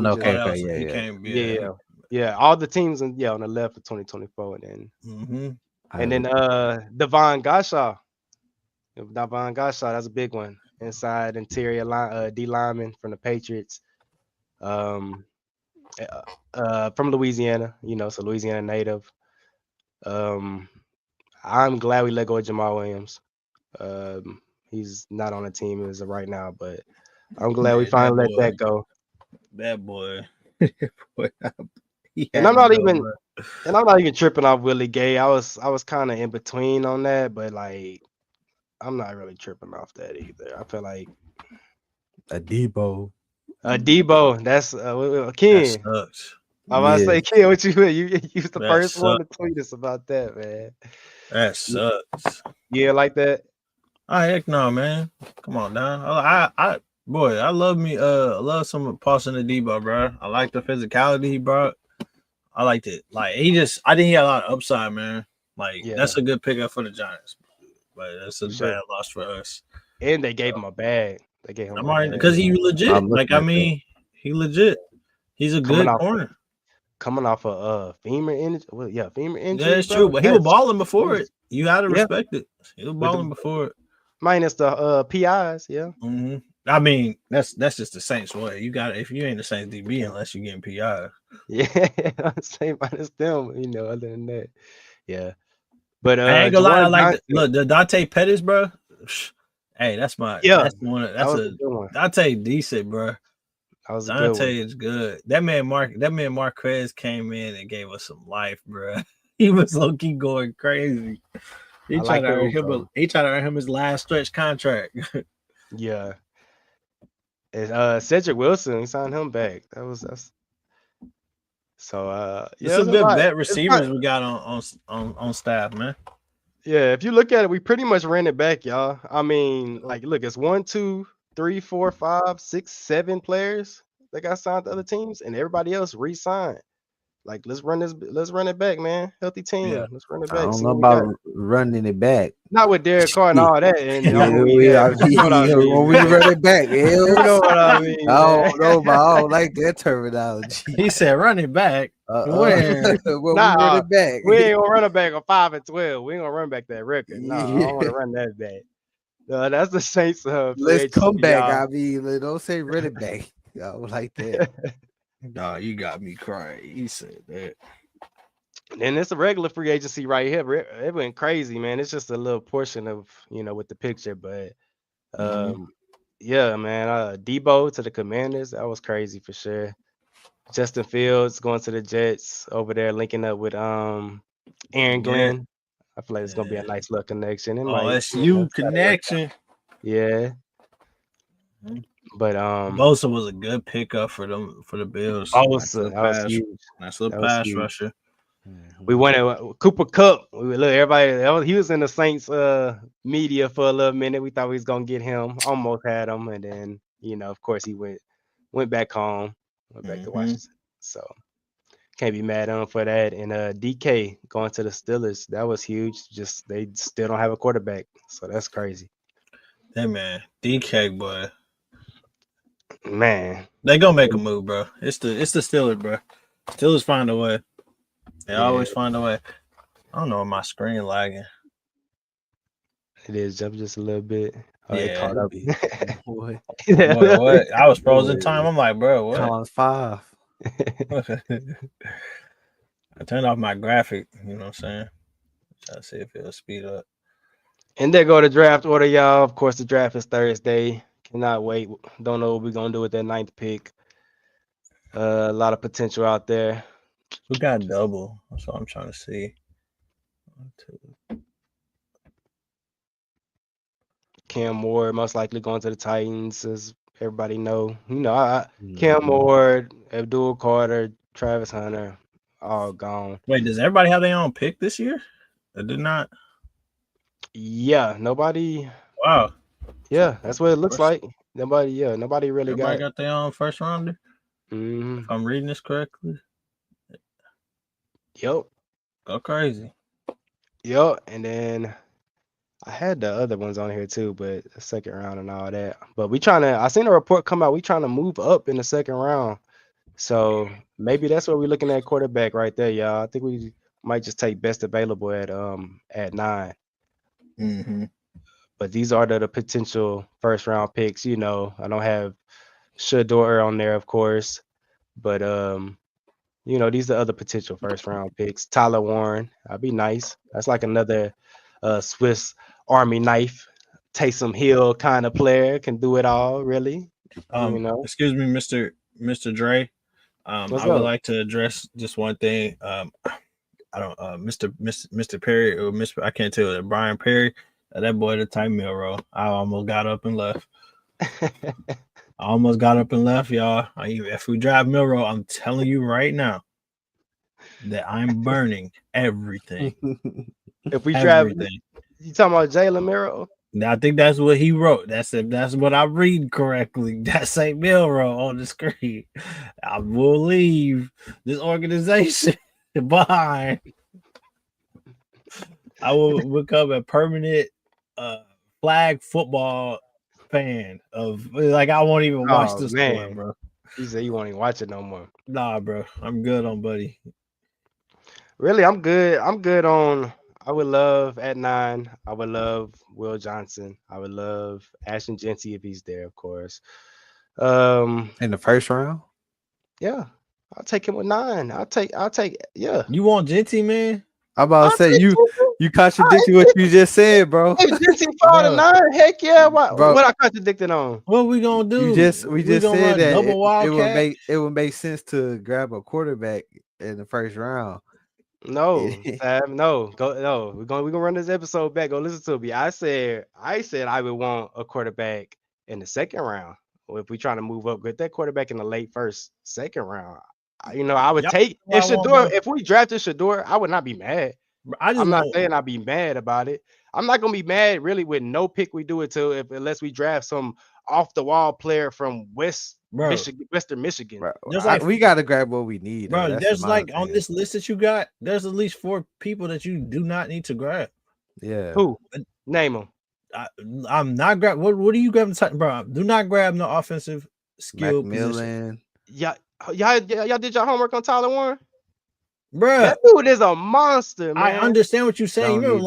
Speaker 1: then yeah. All the teams on the left for 2024 and then Devon Gashaw. That's a big one. Inside interior line D lineman from the Patriots. From Louisiana, so Louisiana native. I'm glad we let go of Jamal Williams. He's not on the team as of right now, but I'm glad we finally let that go.
Speaker 2: That boy.
Speaker 1: And I'm not even tripping off Willie Gay. I was kind of in between on that, but like I'm not really tripping off that either. I feel like
Speaker 3: Debo.
Speaker 1: That's Ken. I was say, Ken, what you was the first one to tweet us about that, man.
Speaker 2: That sucks.
Speaker 1: Yeah, like that.
Speaker 2: Heck no, man. Come on, Don. I love some Paulson and Debo, bro. I like the physicality he brought. I liked it. Like I think he had a lot of upside, man. Like that's a good pickup for the Giants, but that's a bad loss for us.
Speaker 1: And they gave him a bag. They gave him
Speaker 2: because he legit. He legit. He's a
Speaker 1: coming
Speaker 2: good
Speaker 1: off
Speaker 2: corner.
Speaker 1: coming off a femur injury. Well, yeah, femur injury.
Speaker 2: Yeah, it's
Speaker 1: bro.
Speaker 2: true, but he was
Speaker 1: That's
Speaker 2: balling before
Speaker 1: crazy.
Speaker 2: it. You got to
Speaker 1: Yeah.
Speaker 2: respect it. He was
Speaker 1: With the-
Speaker 2: balling before it.
Speaker 1: minus the PIs. Yeah.
Speaker 2: I mean, that's just the Saints way. You got if you ain't the Saints DB unless you getting PI.
Speaker 1: Yeah, I'm saying minus them. Other than that, yeah. But
Speaker 2: I ain't gonna lie. I
Speaker 1: Juwan
Speaker 2: like
Speaker 1: Johnson,
Speaker 2: the Dante Pettis, bro. Hey, that's
Speaker 1: yeah,
Speaker 2: one.
Speaker 1: that
Speaker 2: That's
Speaker 1: was
Speaker 2: a
Speaker 1: a good one.
Speaker 2: Dante decent, bro.
Speaker 1: That was a good one.
Speaker 2: Dante is good. That man Marquez came in and gave us some life, bro. He was low key going crazy. He
Speaker 1: I
Speaker 2: tried
Speaker 1: like
Speaker 2: to earn
Speaker 1: him.
Speaker 2: him. He tried to earn him his last stretch contract.
Speaker 1: Yeah. And Cedric Wilson, we signed him back. That's so
Speaker 2: There's
Speaker 1: yeah,
Speaker 2: some
Speaker 1: it's a
Speaker 2: good
Speaker 1: lot.
Speaker 2: vet
Speaker 1: It's
Speaker 2: receivers
Speaker 1: not,
Speaker 2: we got on staff, man.
Speaker 1: yeah, if you look at it, we pretty much ran it back, y'all. I mean, like, look, it's 1, 2, 3, 4, 5, 6, 7 players that got signed to other teams, and everybody else re-signed. Like, let's run it back, man. Healthy team.
Speaker 2: Yeah.
Speaker 1: Let's run it
Speaker 3: I
Speaker 1: back.
Speaker 3: don't
Speaker 1: See
Speaker 3: know
Speaker 1: what we got.
Speaker 3: about running it back.
Speaker 1: Not with Derek Carr and all that, and
Speaker 3: Yeah,
Speaker 1: who we had. But you know what I mean,
Speaker 3: when we
Speaker 1: man.
Speaker 3: run it back,
Speaker 1: You know what I mean,
Speaker 3: I
Speaker 1: man.
Speaker 3: don't know, but I don't like that terminology.
Speaker 2: He said, "Run it back." Where?
Speaker 3: When we
Speaker 1: Nah,
Speaker 3: run it back,
Speaker 1: we ain't gonna run it back on 5-12. We ain't gonna run back that record. No, I
Speaker 3: Yeah.
Speaker 1: don't want to run that back. That's the Saints free
Speaker 3: Let's come
Speaker 1: agency,
Speaker 3: back.
Speaker 1: y'all.
Speaker 3: I mean, don't say run it back. I don't like that.
Speaker 2: Nah, you got me crying. He said that.
Speaker 1: And it's a regular free agency right here. It went crazy, man. It's just a little portion of with the picture, but yeah, man. Debo to the Commanders, that was crazy for sure. Justin Fields going to the Jets over there, linking up with Aaron Glenn. I feel like it's gonna be a nice little connection. It might
Speaker 2: LSU connection.
Speaker 1: Yeah. But
Speaker 2: Bosa was a good pickup for the Bills.
Speaker 1: Bosa, that was huge.
Speaker 2: Nice little pass rusher.
Speaker 1: We went at Cooper Kupp. Look, everybody. He was in the Saints media for a little minute. We thought we was gonna get him. Almost had him, and then of course, he went back home, went back to Washington. So can't be mad at him for that. And DK going to the Steelers, that was huge. Just they still don't have a quarterback, so that's crazy.
Speaker 2: Hey man, DK boy,
Speaker 1: man,
Speaker 2: they gonna make a move, bro. It's the Steelers, bro. Steelers find a way. They always find a way. I don't know, my screen lagging.
Speaker 1: It is jumping just a little bit. Oh,
Speaker 2: yeah,
Speaker 1: it caught up.
Speaker 3: Boy.
Speaker 2: Boy, what? I was frozen time. I'm like, bro, what?
Speaker 3: Collins 5.
Speaker 2: I turned off my graphic. You know what I'm saying? Try to see if it'll speed up.
Speaker 1: And there go the draft order, y'all. Of course, the draft is Thursday. Cannot wait. Don't know what we're gonna do with that 9th pick. A lot of potential out there.
Speaker 2: Who got double? That's what I'm trying to see. 1, 2.
Speaker 1: Cam Ward most likely going to the Titans, as everybody know. Cam Ward, Abdul Carter, Travis Hunter, all gone.
Speaker 2: Wait, does everybody have their own pick this year? It did not.
Speaker 1: Yeah, nobody.
Speaker 2: Wow.
Speaker 1: Yeah, that's what it looks like. Nobody really
Speaker 2: got their own first rounder.
Speaker 1: Mm-hmm.
Speaker 2: If I'm reading this correctly.
Speaker 1: Yep.
Speaker 2: Go crazy.
Speaker 1: Yep. And then I had the other ones on here too, but the second round and all that. But I seen a report come out. We trying to move up in the second round. So maybe that's what we're looking at quarterback right there, y'all. I think we might just take best available at 9.
Speaker 2: Mm-hmm.
Speaker 1: But these are the potential first round picks. I don't have Shador on there, of course. But these are other potential first round picks. Tyler Warren, that'd be nice. That's like another Swiss Army knife, Taysom Hill kind of player, can do it all, really.
Speaker 2: Excuse me, Mr. Dre. I would like to address just one thing. I don't Mr. Perry or Mr. I can't tell it. Brian Perry, that boy the Ty Milrow. I almost got up and left. Y'all. If we drive Milrow, I'm telling you right now that I'm burning everything.
Speaker 1: If we drive, you talking about Jalen Milrow?
Speaker 2: I think that's what he wrote. That's what I read correctly. That's St. Milrow on the screen. I will leave this organization behind. I will become a permanent flag football fan of, like, I won't even watch the sport, bro.
Speaker 1: He said you won't even watch it no more.
Speaker 2: Nah, bro. I'm good on Buddy.
Speaker 1: Really, I'm good. I'm good on. I would love at 9. I would love Will Johnson. I would love Ashton Genty if he's there, of course.
Speaker 3: In the first round.
Speaker 1: Yeah, I'll take him with 9. I'll take. Yeah,
Speaker 2: You want Genty, man?
Speaker 3: I'm about
Speaker 1: I'll
Speaker 3: to say
Speaker 1: take
Speaker 3: you
Speaker 1: Genty.
Speaker 3: contradicted what you just said, bro.
Speaker 1: If Genty fall to
Speaker 2: Bro.
Speaker 1: 9, heck yeah. What?
Speaker 3: Bro.
Speaker 1: What I contradicted on?
Speaker 2: What we gonna do?
Speaker 3: We just
Speaker 2: gonna
Speaker 3: said
Speaker 2: run
Speaker 3: that
Speaker 2: double Wildcat.
Speaker 3: it would make sense to grab a quarterback in the first round.
Speaker 1: No, Sam, no, no. We're gonna run this episode back. Go listen to me. I said I would want a quarterback in the second round. Or if we're trying to move up, get that quarterback in the late first, second round. I would
Speaker 2: Yep,
Speaker 1: take
Speaker 2: that's
Speaker 1: if
Speaker 2: what I want,
Speaker 1: Shador.
Speaker 2: bro.
Speaker 1: If we drafted Shador, I would not be mad.
Speaker 2: I just
Speaker 1: I'm not
Speaker 2: want
Speaker 1: saying I'd be mad about it. I'm not gonna be mad really with no pick we do it till unless we draft some off the wall player from
Speaker 2: bro.
Speaker 1: Western Michigan.
Speaker 3: Bro,
Speaker 2: There's like
Speaker 3: we got to grab what we need.
Speaker 2: Bro,
Speaker 3: That's
Speaker 2: there's
Speaker 3: my
Speaker 2: like on
Speaker 3: opinion.
Speaker 2: this list that you got, there's at least 4 people that you do not need to grab.
Speaker 3: Yeah.
Speaker 1: Who? Name them.
Speaker 2: I'm not grab. What are you grabbing, bro? Do not grab no offensive skill position,
Speaker 3: Macmillan.
Speaker 1: Y'all did your homework on Tyler Warren?
Speaker 2: bro.
Speaker 1: That dude is a monster, man.
Speaker 2: I understand what you're saying.
Speaker 3: Don't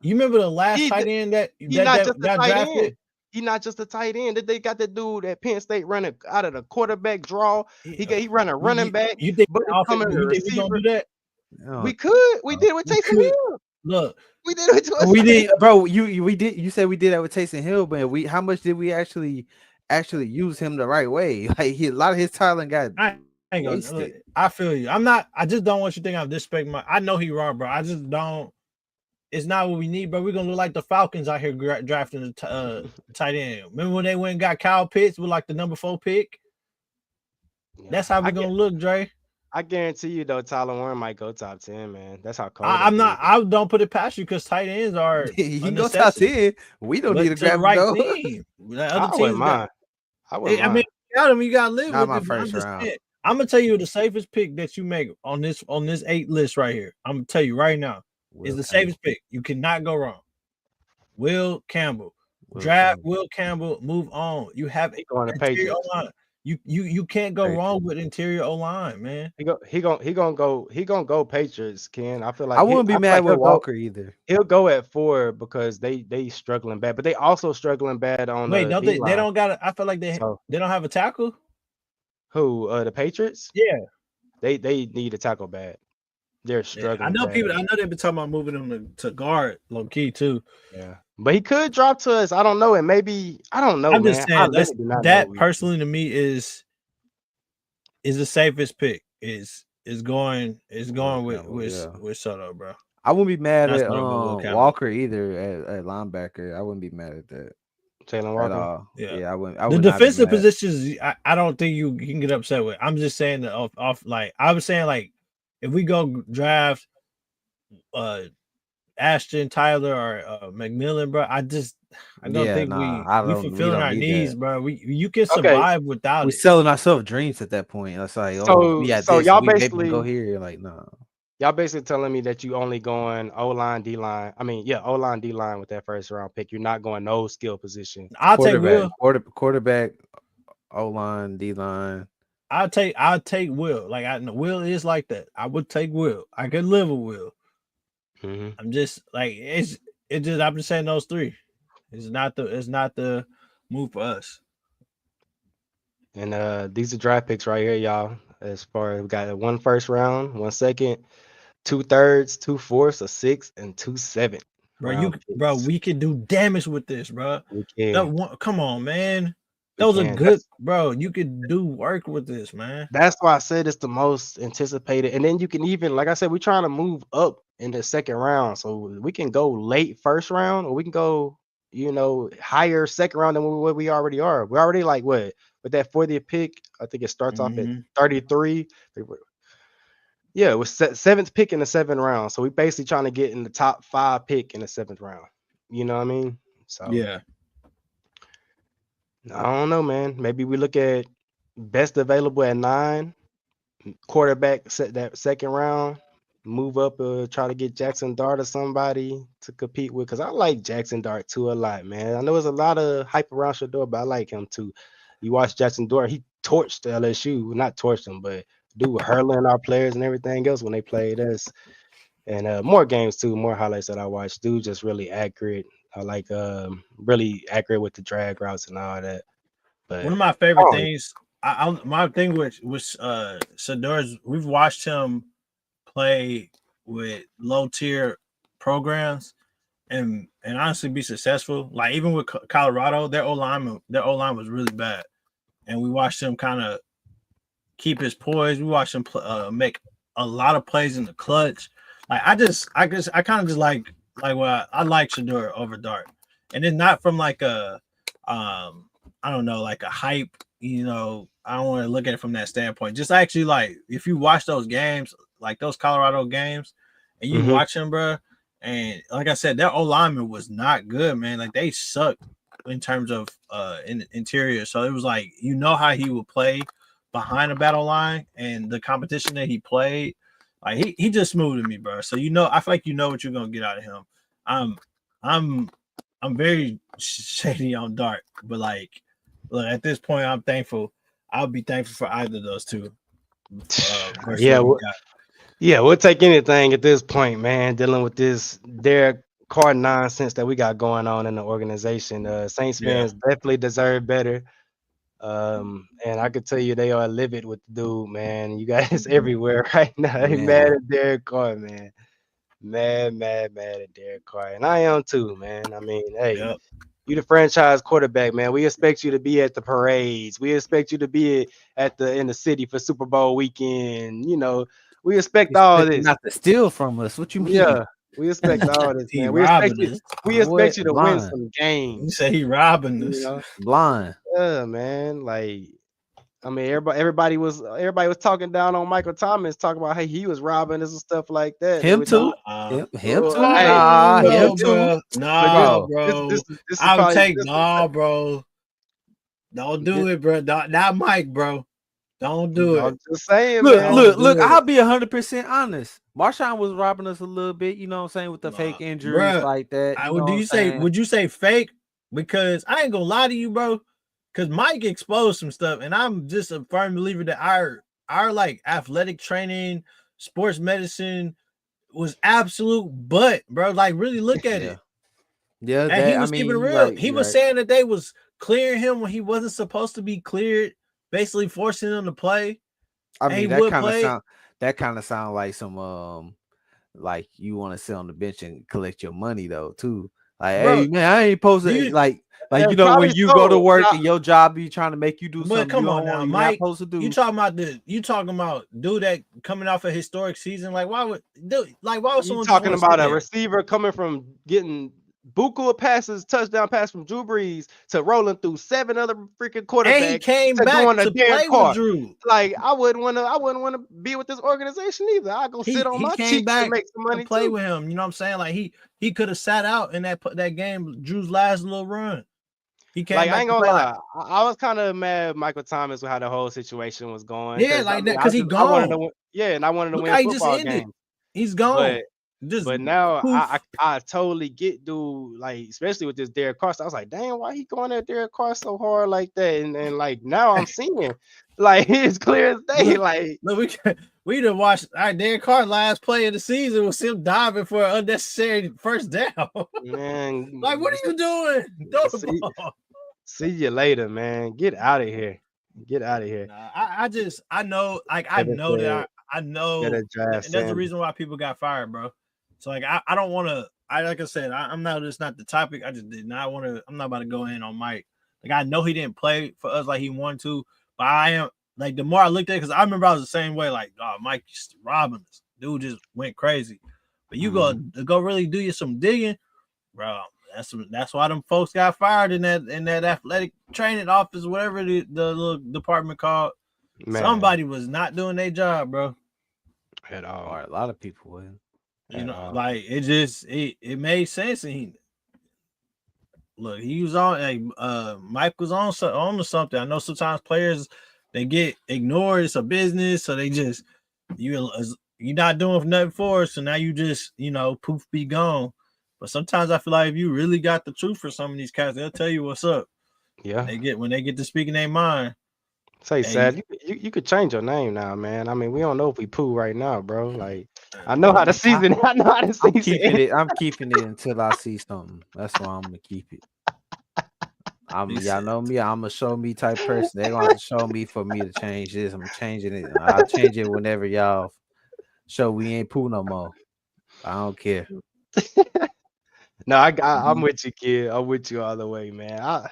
Speaker 2: You remember the last tight end that got drafted?
Speaker 1: He's not just a tight end. They got the dude at Penn State running out of the quarterback draw. He run a running back.
Speaker 2: You think
Speaker 1: but
Speaker 2: we gonna do that?
Speaker 3: No.
Speaker 1: We could. We did it with Taysom Hill.
Speaker 2: Look,
Speaker 1: We did it with
Speaker 3: We did, bro. You said we did that with Taysom Hill, but how much did we actually use him the right way? Like a lot of his talent got wasted.
Speaker 2: I feel you. I just don't want you to think I'm disrespecting I know he wrong, bro. I just don't. It's not what we need, bro. We're gonna look like the Falcons out here drafting the tight end. Remember when they went and got Kyle Pitts with like the number 4 pick? That's how we're gonna look, Dre.
Speaker 1: I guarantee you though, Tyler Warren might go top 10, man. That's how cold.
Speaker 2: I don't put it past you because tight ends are
Speaker 3: he can go top 10. We don't need to grab
Speaker 2: the right
Speaker 3: him,
Speaker 2: team.
Speaker 1: I wouldn't mind.
Speaker 2: I mean, you gotta live
Speaker 3: Not
Speaker 2: with
Speaker 3: my
Speaker 2: it.
Speaker 3: first round.
Speaker 2: I'm gonna tell you the safest pick that you make on this 8 list right here. I'm gonna tell you right now is the safest pick. You cannot go wrong. Will Campbell. Draft Will Campbell. Move on. You have interior O-line. You can't go wrong with interior O-line, man.
Speaker 1: He gonna go Patriots, Ken. I feel like
Speaker 3: I wouldn't be mad with Walker either.
Speaker 1: He'll go at 4 because they struggling bad, but they also struggling bad on.
Speaker 2: Wait, no, they don't got. I feel like they don't have a tackle.
Speaker 1: Who? The Patriots?
Speaker 2: Yeah,
Speaker 1: they need a tackle bad. They're struggling.
Speaker 2: I know
Speaker 1: bad.
Speaker 2: people. I know they've been talking about moving him to guard, low key too.
Speaker 1: Yeah, but he could drop to us. I don't know, and maybe I don't know.
Speaker 2: I'm
Speaker 1: man.
Speaker 2: just saying that personally to me is the safest pick. Is going with Soto, bro.
Speaker 3: I wouldn't be mad at Walker either at linebacker. I wouldn't be mad at that.
Speaker 1: Taylor Walker.
Speaker 3: Yeah, I wouldn't.
Speaker 2: The defensive positions, I don't think you can get upset with. I'm just saying that off like I was saying, like if we go draft Ashton, Tyler, or McMillan, bro, I don't think we fulfilling our needs, bro. You can survive without it.
Speaker 3: We're selling ourselves dreams at that point. It's like,
Speaker 1: y'all basically
Speaker 3: go here. Like, no.
Speaker 1: Y'all basically telling me that you only going O-line, D-line. I mean, O-line, D-line with that first round pick. You're not going no skill position.
Speaker 2: I'll take Will.
Speaker 3: Quarterback, O-line, D-line.
Speaker 2: I'll take Will. Like Will is like that. I would take Will. I could live with Will.
Speaker 1: Mm-hmm.
Speaker 2: I'm just like I'm just saying those 3. It's not the move for us.
Speaker 1: And these are draft picks right here, y'all. As far as we got 1 first round, 1 second, 2 thirds, 2 fourths, a 6, and 2 7.
Speaker 2: Bro, we can do damage with this, bro.
Speaker 1: We can.
Speaker 2: Come on, man. Those are good, bro. You could do work with this, man.
Speaker 1: That's why I said it's the most anticipated. And then you can even, like I said, we're trying to move up in the second round. So we can go late first round, or we can go, higher second round than what we already are. We're already like what? With that 40th pick, I think it starts off at 33. Yeah, it was 7th pick in the 7th round. So we basically trying to get in the top 5 pick in the 7th round. You know what I mean? So
Speaker 2: yeah.
Speaker 1: I don't know, man. Maybe we look at best available at 9, quarterback set that second round, move up, try to get Jackson Dart or somebody to compete with. Because I like Jackson Dart too a lot, man. I know there's a lot of hype around Shador, but I like him too. You watch Jackson Dart, he torched LSU, not torched them, but dude hurling our players and everything else when they played us. And more games too, more highlights that I watched. Dude, just really accurate. I like really accurate with the drag routes and all that. But
Speaker 2: one of my favorite things, my thing with Shedeur, we've watched him play with low tier programs and honestly be successful. Like even with Colorado, their O line was really bad, and we watched him kind of keep his poise. We watched him make a lot of plays in the clutch. Like I kind of just like I like Shedeur over Dart, and then not from like a I don't know, like a hype. You know, I don't want to look at it from that standpoint. Just actually like if you watch those games, like those Colorado games, and you watch them, bro. And like I said, their O lineman was not good, man. Like they sucked in terms of in interior. So it was like you know how he would play behind a battle line and the competition that he played. Like he just smoothed me, bro. So you know, I feel like you know what you're gonna get out of him. I'm very shady on Dart, but like, look, at this point, I'm thankful. I'll be thankful for either of those two.
Speaker 1: Yeah, we'll take anything at this point, man. Dealing with this Derek Carr nonsense that we got going on in the organization. Saints fans definitely deserve better. And I could tell you they are livid with the dude, man. You guys everywhere right now. They mad at Derek Carr, man. Mad at Derek Carr. And I am too, man. I mean, hey, you the franchise quarterback, man. We expect you to be at the parades. We expect you to be in the city for Super Bowl weekend. You know, we expect all this.
Speaker 3: Not to steal from us. What you mean?
Speaker 1: Yeah, we expect all this, man. We expect you to win some games.
Speaker 2: You say he robbing us.
Speaker 1: You know?
Speaker 3: Blind.
Speaker 1: Yeah, man. Like, I mean, everybody was talking down on Michael Thomas, talking about hey, he was robbing us and stuff like that.
Speaker 3: Him too. Him too. Him too.
Speaker 2: Nah, bro. I'll take bro. Don't do it, bro. Not Mike, bro. Don't do it.
Speaker 1: I'm just saying,
Speaker 3: look. I'll be 100% honest. Marshawn was robbing us a little bit, you know what I'm saying, with the fake injuries like that.
Speaker 2: Would you say fake? Because I ain't gonna lie to you, bro. Because Mike exposed some stuff, and I'm just a firm believer that our like athletic training, sports medicine was absolute butt, bro. Like, really look at it.
Speaker 3: Yeah,
Speaker 2: and he was keeping it real. He was saying that they was clearing him when he wasn't supposed to be cleared, basically forcing him to play.
Speaker 3: I mean, that kind of sound like some like you want to sit on the bench and collect your money though too. Like, bro, hey man, I ain't supposed to like you know when you go to work and your job be trying to make you do something.
Speaker 2: Come on now, Mike.
Speaker 3: Supposed to do.
Speaker 2: You talking about dude that coming off a historic season? Like why would someone
Speaker 1: talking about a receiver coming from getting buku passes, touchdown pass from Drew Brees to rolling through 7 other freaking quarterbacks.
Speaker 2: And he came back to play with Drew.
Speaker 1: Like I wouldn't want to be with this organization either. I go sit on my cheeks to make some money.
Speaker 2: Play with him. You know what I'm saying? Like he could have sat out in that game, Drew's last little run. He came. Like
Speaker 1: I ain't gonna lie, I was kind of mad at Michael Thomas with how the whole situation was going.
Speaker 2: Yeah, like that because he gone.
Speaker 1: And I wanted to win football games.
Speaker 2: He's gone.
Speaker 1: But now I totally get dude, like especially with this Derek Carr. I was like, damn, why he going at Derek Carr so hard like that? And like now I'm seeing like it's clear as day. Like
Speaker 2: we done watched Derek Carr last play of the season was him diving for an unnecessary first down.
Speaker 1: Man,
Speaker 2: like what are you doing? Throw the ball.
Speaker 1: See you later, man. Get out of here. Get out of here.
Speaker 2: I know that that's the reason why people got fired, bro. So like I don't want to. Like I said, I'm not. It's not the topic. I just did not want to. I'm not about to go in on Mike. Like I know he didn't play for us like he wanted to, but I am like the more I looked at it, because I remember I was the same way. Like, oh, Mike robbing us. Dude just went crazy. But you go really do you some digging, bro. That's why them folks got fired in that athletic training office, whatever the little department called. Man. Somebody was not doing their job, bro.
Speaker 1: At all.
Speaker 3: Or a lot of people would.
Speaker 2: You know, like it made sense. And he was on. Like Mike was on to something. I know sometimes players they get ignored. It's a business, so they just you're not doing nothing for us, so now you just poof, be gone. But sometimes I feel like if you really got the truth for some of these cats, they'll tell you what's up.
Speaker 1: Yeah,
Speaker 2: when they get to speaking their mind.
Speaker 1: Say,
Speaker 2: Hey,
Speaker 1: sad. You could change your name now, man. I mean, we don't know if we poo right now, bro. Like, I know how the season. I know how the
Speaker 3: I'm
Speaker 1: season.
Speaker 3: keeping it. I'm keeping it until I see something. That's why I'm gonna keep it. Y'all know me. I'm a show me type person. They're gonna have to show me for me to change this. I'm changing it. I'll change it whenever y'all show we ain't poo no more. I don't care.
Speaker 1: No, I'm with you, kid. I'm with you all the way, man. I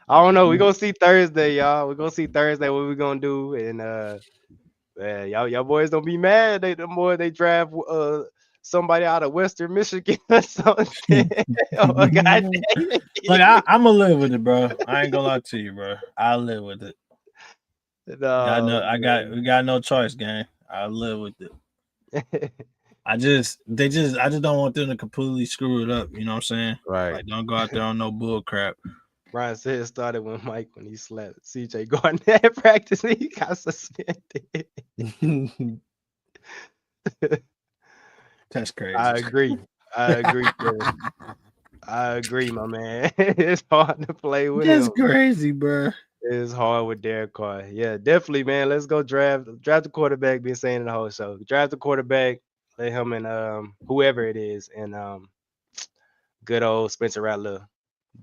Speaker 1: don't know. We gonna see Thursday, y'all. We gonna see Thursday what we gonna do, and man, y'all boys don't be mad. The more they draft somebody out of Western Michigan or something. Oh god dang
Speaker 2: Like
Speaker 1: it.
Speaker 2: I'm gonna live with it, bro. I ain't gonna lie to you, bro. I'll live with it. I know
Speaker 1: No,
Speaker 2: we got no choice, gang. I'll live with it. I just don't want them to completely screw it up. You know what I'm saying?
Speaker 3: Right.
Speaker 2: Like, don't go out there on no bull crap.
Speaker 1: Brian said it started when he slept. CJ Gardner at practice and he got suspended.
Speaker 2: That's crazy.
Speaker 1: I agree. I agree, Kevin. I agree, my man. It's hard to play with
Speaker 2: That's
Speaker 1: him.
Speaker 2: crazy, bro.
Speaker 1: It's hard with Derek Carr. Yeah, definitely, man. Let's go draft the quarterback. Been saying it the whole show. Draft the quarterback. Let him and whoever it is and good old Spencer Rattler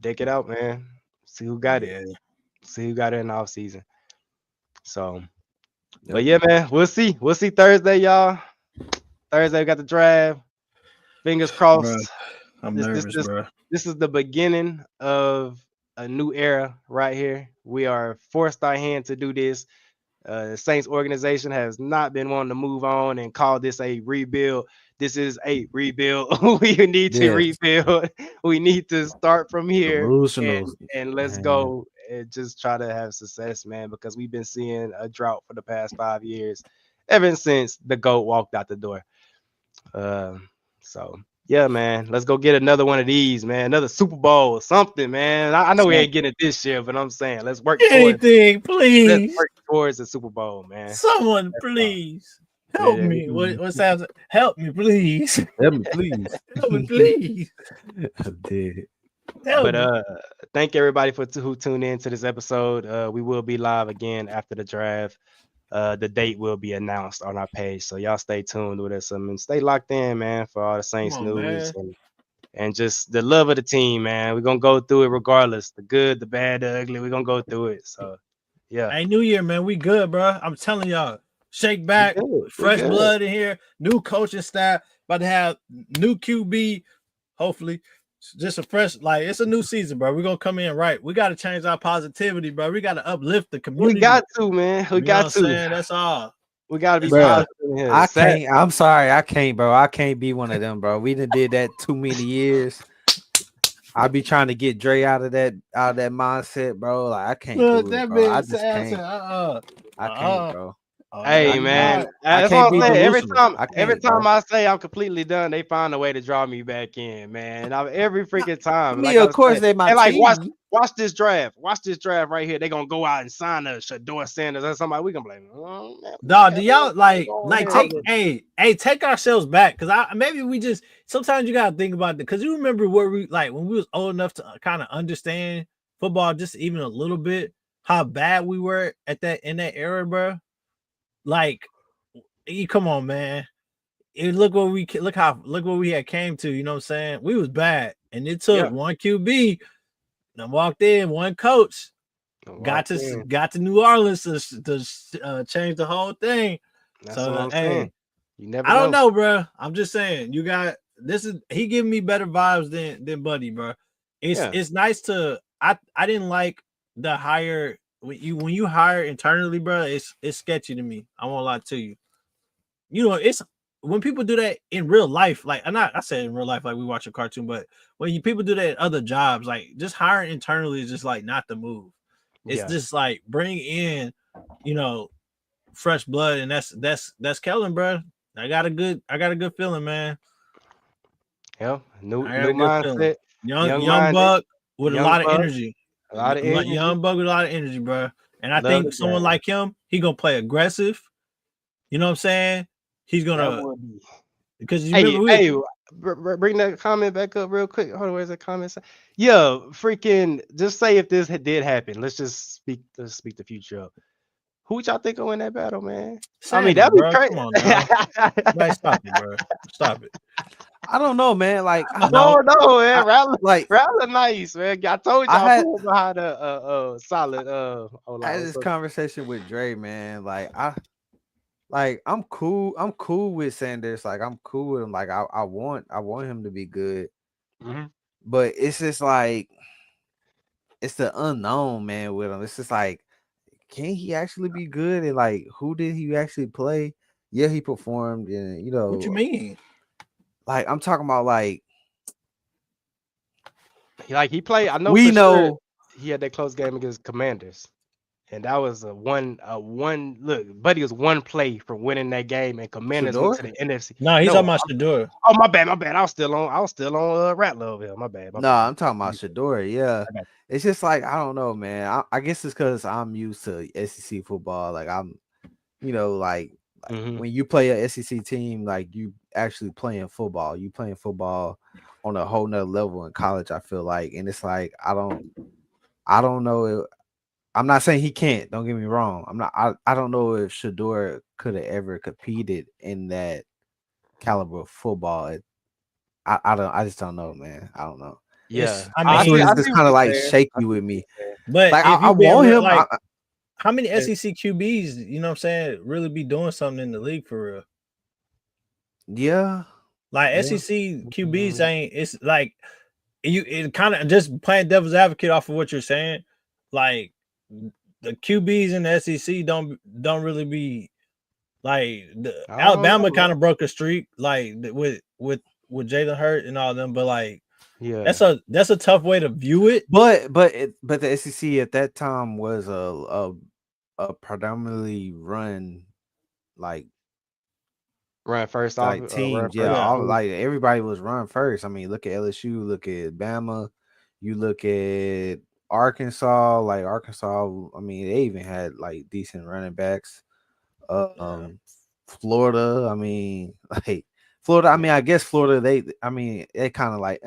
Speaker 1: deck it out, man. See who got it.
Speaker 2: Yeah.
Speaker 1: See who got it in the off season. So, but
Speaker 3: Yep.
Speaker 1: yeah, man, we'll see. We'll see Thursday, y'all. Thursday we got the draft. Fingers
Speaker 2: Bro,
Speaker 1: crossed.
Speaker 2: I'm
Speaker 1: This this
Speaker 2: nervous,
Speaker 1: this
Speaker 2: bro.
Speaker 1: this is the beginning of a new era right here. We are forced our hand to do this. The Saints organization has not been wanting to move on and call this a rebuild. This is a rebuild. We need to
Speaker 3: Yes.
Speaker 1: rebuild. We need to start from here
Speaker 3: Delusional.
Speaker 1: and let's
Speaker 3: Man.
Speaker 1: go and just try to have success, man, because we've been seeing a drought for the past 5 years, ever since the GOAT walked out the door. So yeah, man, let's go get another one of these, man. Another Super Bowl or something, man. I know we ain't getting it this year, but I'm saying let's work towards
Speaker 2: Anything, please.
Speaker 1: the Super Bowl, man.
Speaker 2: Someone,
Speaker 1: That's all.
Speaker 2: please. Help
Speaker 1: Yeah,
Speaker 2: me. What sounds? Help me, please.
Speaker 3: Help me, please.
Speaker 2: Help me, please.
Speaker 3: I did.
Speaker 2: Help
Speaker 1: but
Speaker 2: me.
Speaker 1: thank everybody who tuned in to this episode. We will be live again after the draft. The date will be announced on our page, so y'all stay tuned with us and stay locked in, man, for all the
Speaker 2: Come
Speaker 1: Saints
Speaker 2: on,
Speaker 1: news
Speaker 2: man.
Speaker 1: and just the love of the team, man. We're gonna go through it regardless, the good, the bad, the ugly. We're gonna go through it. So yeah,
Speaker 2: Hey, New Year, man. We good, bro. I'm telling y'all. Shake
Speaker 1: we
Speaker 2: back,
Speaker 1: good. We
Speaker 2: fresh
Speaker 1: good.
Speaker 2: blood in here, new coaching staff, about to have new QB, hopefully. Just a fresh, like, it's a new season, bro. We're gonna come in right. We gotta change our positivity, bro. We gotta uplift the
Speaker 1: We
Speaker 2: community.
Speaker 1: got to, man. We
Speaker 2: You know what
Speaker 1: got
Speaker 2: I'm
Speaker 1: to.
Speaker 2: saying? That's all.
Speaker 1: We gotta be
Speaker 2: That's all.
Speaker 3: Bruh,
Speaker 1: positive in here.
Speaker 3: I
Speaker 1: Sad.
Speaker 3: can't. I'm sorry. I can't, bro. I can't be one of them, bro. We done did that too many years. I be trying to get Dre out of that mindset, bro. Like I can't do it,
Speaker 2: That
Speaker 3: bro. I
Speaker 2: man
Speaker 3: just
Speaker 2: said,
Speaker 3: can't. I can't, bro.
Speaker 2: Oh, no,
Speaker 1: Hey
Speaker 3: I
Speaker 2: you
Speaker 3: can't.
Speaker 1: man,
Speaker 2: not.
Speaker 3: I
Speaker 1: that's
Speaker 3: can't
Speaker 1: what I'm
Speaker 3: be
Speaker 1: saying.
Speaker 3: delusional. I
Speaker 1: Every
Speaker 3: can't,
Speaker 1: time
Speaker 3: bro.
Speaker 1: I say I'm completely done, they find a way to draw me back in, man. Every freaking
Speaker 3: I
Speaker 1: time,
Speaker 3: mean,
Speaker 1: like I
Speaker 3: of course
Speaker 1: said,
Speaker 3: they my
Speaker 1: and like
Speaker 3: team.
Speaker 1: watch this draft. Watch this draft right here. They gonna go out and sign a Shador Sanders or somebody. We gonna be like, oh, man, we
Speaker 2: Dog,
Speaker 1: got
Speaker 2: do y'all like
Speaker 1: going
Speaker 2: take
Speaker 1: here.
Speaker 2: take ourselves back? Cause maybe we just sometimes you gotta think about it. Cause you remember where we like when we was old enough to kind of understand football just even a little bit, how bad we were at that in that era, bro. Like, come on, man. Look what we had came to. You know what I'm saying? We was bad, and it took
Speaker 1: Yeah,
Speaker 2: one QB. Then walked in, one coach got
Speaker 1: walked
Speaker 2: to
Speaker 1: in.
Speaker 2: got to New Orleans to change the whole thing.
Speaker 1: That's what
Speaker 2: So
Speaker 1: I'm
Speaker 2: hey,
Speaker 1: saying. You never
Speaker 2: I don't
Speaker 1: know.
Speaker 2: know, bro. I'm just saying you got this is he giving me better vibes than Buddy, bro.
Speaker 1: Yeah,
Speaker 2: It's nice to I didn't like the hire when you hire internally, bro. It's sketchy to me. I won't lie to you. You know, it's when people do that in real life, like I said in real life, like we watch a cartoon, but when people do that at other jobs, like just hiring internally is just like not the move. It's
Speaker 1: yeah,
Speaker 2: just like bring in, you know, fresh blood, and that's Kellen, bro. I got a good feeling, man.
Speaker 1: yeah.
Speaker 2: I got
Speaker 1: New
Speaker 2: a good feeling.
Speaker 1: mindset, young
Speaker 2: Young
Speaker 1: minded,
Speaker 2: buck with a
Speaker 1: young
Speaker 2: lot of
Speaker 1: buck,
Speaker 2: energy.
Speaker 1: a lot of energy.
Speaker 2: Young buck with a lot of energy, bro. And I
Speaker 1: Love
Speaker 2: think
Speaker 1: the
Speaker 2: someone
Speaker 1: game.
Speaker 2: like him, he gonna play aggressive. You know what I'm saying? He's
Speaker 1: That
Speaker 2: gonna
Speaker 1: would be.
Speaker 2: because you
Speaker 1: Hey,
Speaker 2: remember we
Speaker 1: hey, bring that comment back up real quick. Hold on, where's that comment? Yeah, freaking. Just say if this did happen. Let's speak the future up. Who y'all think will win that battle, man?
Speaker 2: Sanders,
Speaker 1: that'd be
Speaker 2: bro.
Speaker 1: crazy.
Speaker 2: Come on now. Like, stop it, bro. Stop it.
Speaker 3: I don't know, man. Like,
Speaker 1: I don't know, man.
Speaker 3: like
Speaker 1: Rattler nice, man. I told
Speaker 3: I
Speaker 1: y'all
Speaker 3: had
Speaker 1: put him behind a solid
Speaker 3: I had this conversation with Dre, man. I'm cool. I'm cool with Sanders. Like, I'm cool with him. Like, I want him to be good. But it's just like it's the unknown, man, with him. It's just like, can he actually be good? And like, who did he actually play? Yeah, he performed, and
Speaker 2: What you mean?
Speaker 3: Like, I'm talking about like
Speaker 1: he played. I know
Speaker 3: we
Speaker 1: for
Speaker 3: know
Speaker 1: sure he had that close game against Commanders. And that was a one look, Buddy was one play from winning that game, and Commanders went to the NFC.
Speaker 2: No, he's talking about Shador.
Speaker 1: Oh, my bad. I was still on Rattler over here. My bad.
Speaker 3: No, I'm talking about Shador. Yeah. It's just like, I don't know, man. I guess it's because I'm used to SEC football. Like, I'm, like when you play a SEC team, like, you actually playing football. You playing football on a whole nother level in college, I feel like. And it's like, I don't know. I'm not saying he can't. Don't get me wrong. I don't know if Shador could have ever competed in that caliber of football. I just don't know, man. I don't know.
Speaker 1: Yeah,
Speaker 3: it's just kind of like shaky with me.
Speaker 2: But
Speaker 3: like,
Speaker 2: if
Speaker 3: I want him.
Speaker 2: Like, how many SEC QBs, you know what I'm saying, really be doing something in the league for real?
Speaker 3: Yeah.
Speaker 2: Like, SEC QBs ain't. It's like it kind of just playing devil's advocate off of what you're saying. Like, the QBs in the SEC don't really be like Alabama kind of broke a streak, like with Jalen Hurts and all them, but like,
Speaker 1: yeah,
Speaker 2: that's a tough way to view it.
Speaker 3: But the SEC at that time was a predominantly run
Speaker 1: first,
Speaker 3: like teams. Like everybody was run first. I mean, look at LSU, look at Bama, you look at Arkansas. Like, Arkansas, I mean, they even had like decent running backs. Florida, I mean, like Florida. I mean, I guess Florida. They kind of like,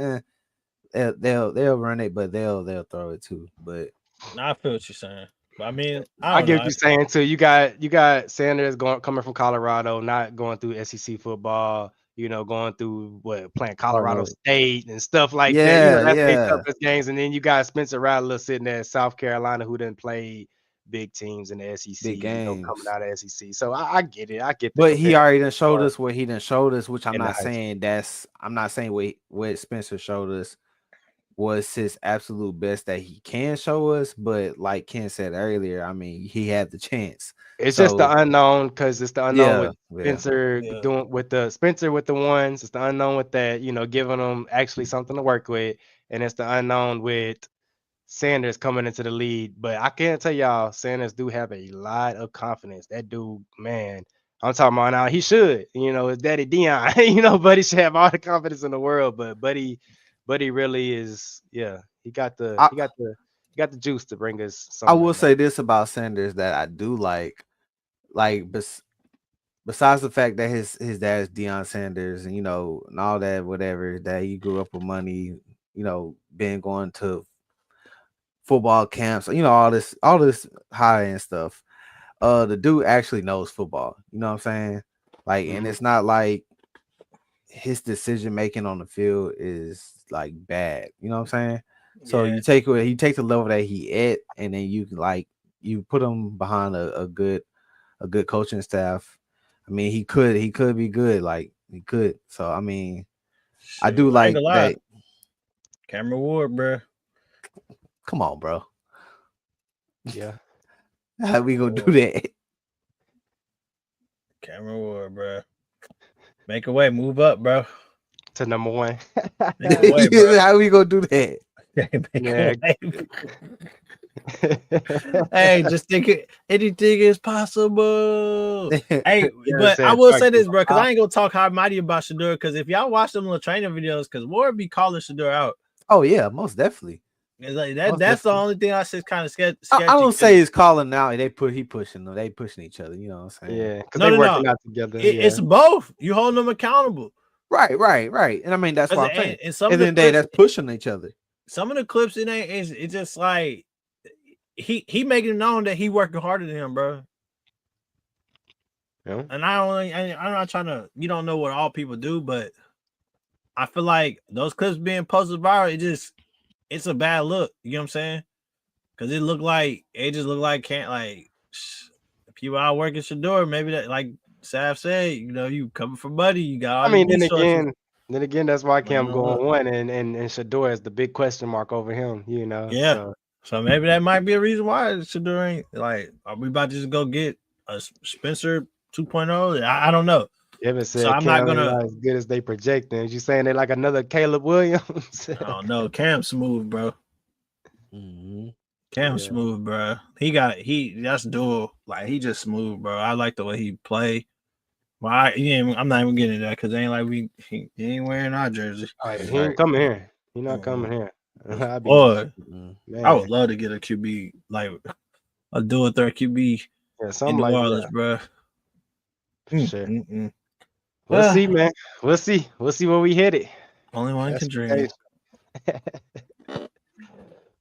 Speaker 3: they'll run it, but they'll throw it too. But
Speaker 2: I feel what you're saying. But I mean,
Speaker 1: I get what you're saying too. You got Sanders coming from Colorado, not going through SEC football. Going through playing Colorado State and stuff like that. That's their toughest games. And then you got Spencer Rattler sitting there at South Carolina, who didn't play big teams in the SEC,
Speaker 3: big games,
Speaker 1: coming out of SEC. So I get it. I get.
Speaker 3: But he already done showed us what he done showed us, which I'm not saying what Spencer showed us was his absolute best that he can show us. But like Ken said earlier, I mean, he had the chance.
Speaker 1: It's just the unknown, because it's the unknown with Spencer
Speaker 2: doing
Speaker 1: with the ones. It's the unknown with that, giving them actually something to work with, and it's the unknown with Sanders coming into the lead. But I can't tell y'all, Sanders do have a lot of confidence. That dude, man, I'm talking about now. He should, his daddy Dion, Buddy should have all the confidence in the world. But Buddy really is, he got the juice to bring us something.
Speaker 3: I will say this about Sanders that I do like besides the fact that his dad is Deion Sanders, and and all that, whatever, that he grew up with money, been going to football camps, all this high end stuff. The dude actually knows football. You know what I'm saying? Like, and it's not like his decision making on the field is like bad. You know what I'm saying? So you take the level that he at, and then you put him behind a good coaching staff. I mean, he could be good. Like, he could. So I mean, I do like that.
Speaker 2: Cameron Ward, bro.
Speaker 3: Come on, bro.
Speaker 1: Yeah.
Speaker 3: How we gonna do that?
Speaker 2: Cameron Ward, bro. Make a way, move up, bro.
Speaker 1: To number one.
Speaker 3: How we gonna do that?
Speaker 2: Hey, just think anything is possible. Hey, but I will say this, bro, because I ain't gonna talk high mighty about Shador, because if y'all watch them little training videos, because Ward be calling Shador out.
Speaker 3: Oh yeah, most definitely.
Speaker 2: It's like that. That's the only thing I say kind of sketchy.
Speaker 3: I don't say he's calling out. He pushing them. They pushing each other. You know what I'm saying?
Speaker 1: Yeah, because they're working out together.
Speaker 2: It's both. You holding them accountable.
Speaker 3: Right. And I mean, that's what I'm saying. And some of the day, that's pushing each other.
Speaker 2: Some of the clips, it's just like he making it known that he working harder than him, bro.
Speaker 1: Yeah.
Speaker 2: And I'm not trying to. You don't know what all people do, but I feel like those clips being posted viral, it's a bad look. You know what I'm saying? Because it just looked like people out working Shador. Maybe that, like Sav said, you coming for money. You got all
Speaker 1: I
Speaker 2: these
Speaker 1: mean,
Speaker 2: resources.
Speaker 1: then again, that's why Cam
Speaker 2: Look.
Speaker 1: going one, and Shador is the big question mark over him.
Speaker 2: Yeah. So maybe that might be a reason why Shador ain't like. Are we about to just go get a Spencer 2.0? I don't know.
Speaker 1: Evan
Speaker 2: So
Speaker 1: said
Speaker 2: I'm not
Speaker 1: Cam ain't
Speaker 2: gonna.
Speaker 1: not as good as they projecting. You saying they like another Caleb Williams?
Speaker 2: I don't know. Cam smooth, bro.
Speaker 3: Mm-hmm.
Speaker 2: Cam smooth, bro. That's dual. Like he just smooth, bro. I like the way he play. Well, I'm not even getting into that because ain't like he ain't wearing our jersey.
Speaker 1: He ain't coming here. He not coming here.
Speaker 2: Boy,
Speaker 1: man.
Speaker 2: I would love to get a QB like a dual threat QB in New Orleans, bro.
Speaker 1: For sure. We'll see, man. We'll see. We'll see where we headed.
Speaker 2: Only one can dream.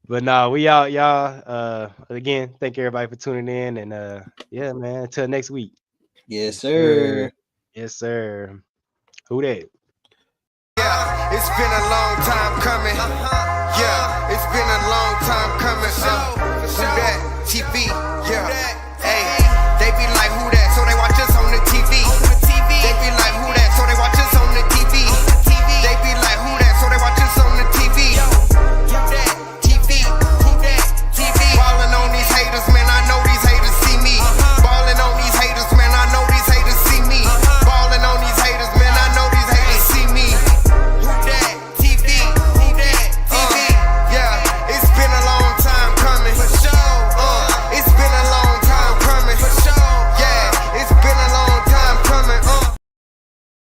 Speaker 1: But no, we out, y'all. Again, thank everybody for tuning in, and yeah, man. Until next week.
Speaker 2: Yes, sir.
Speaker 1: Yes, sir. Who that?
Speaker 4: Yeah, it's been a long time coming. Yeah, it's been a long time coming. WhoDatTV. Yeah.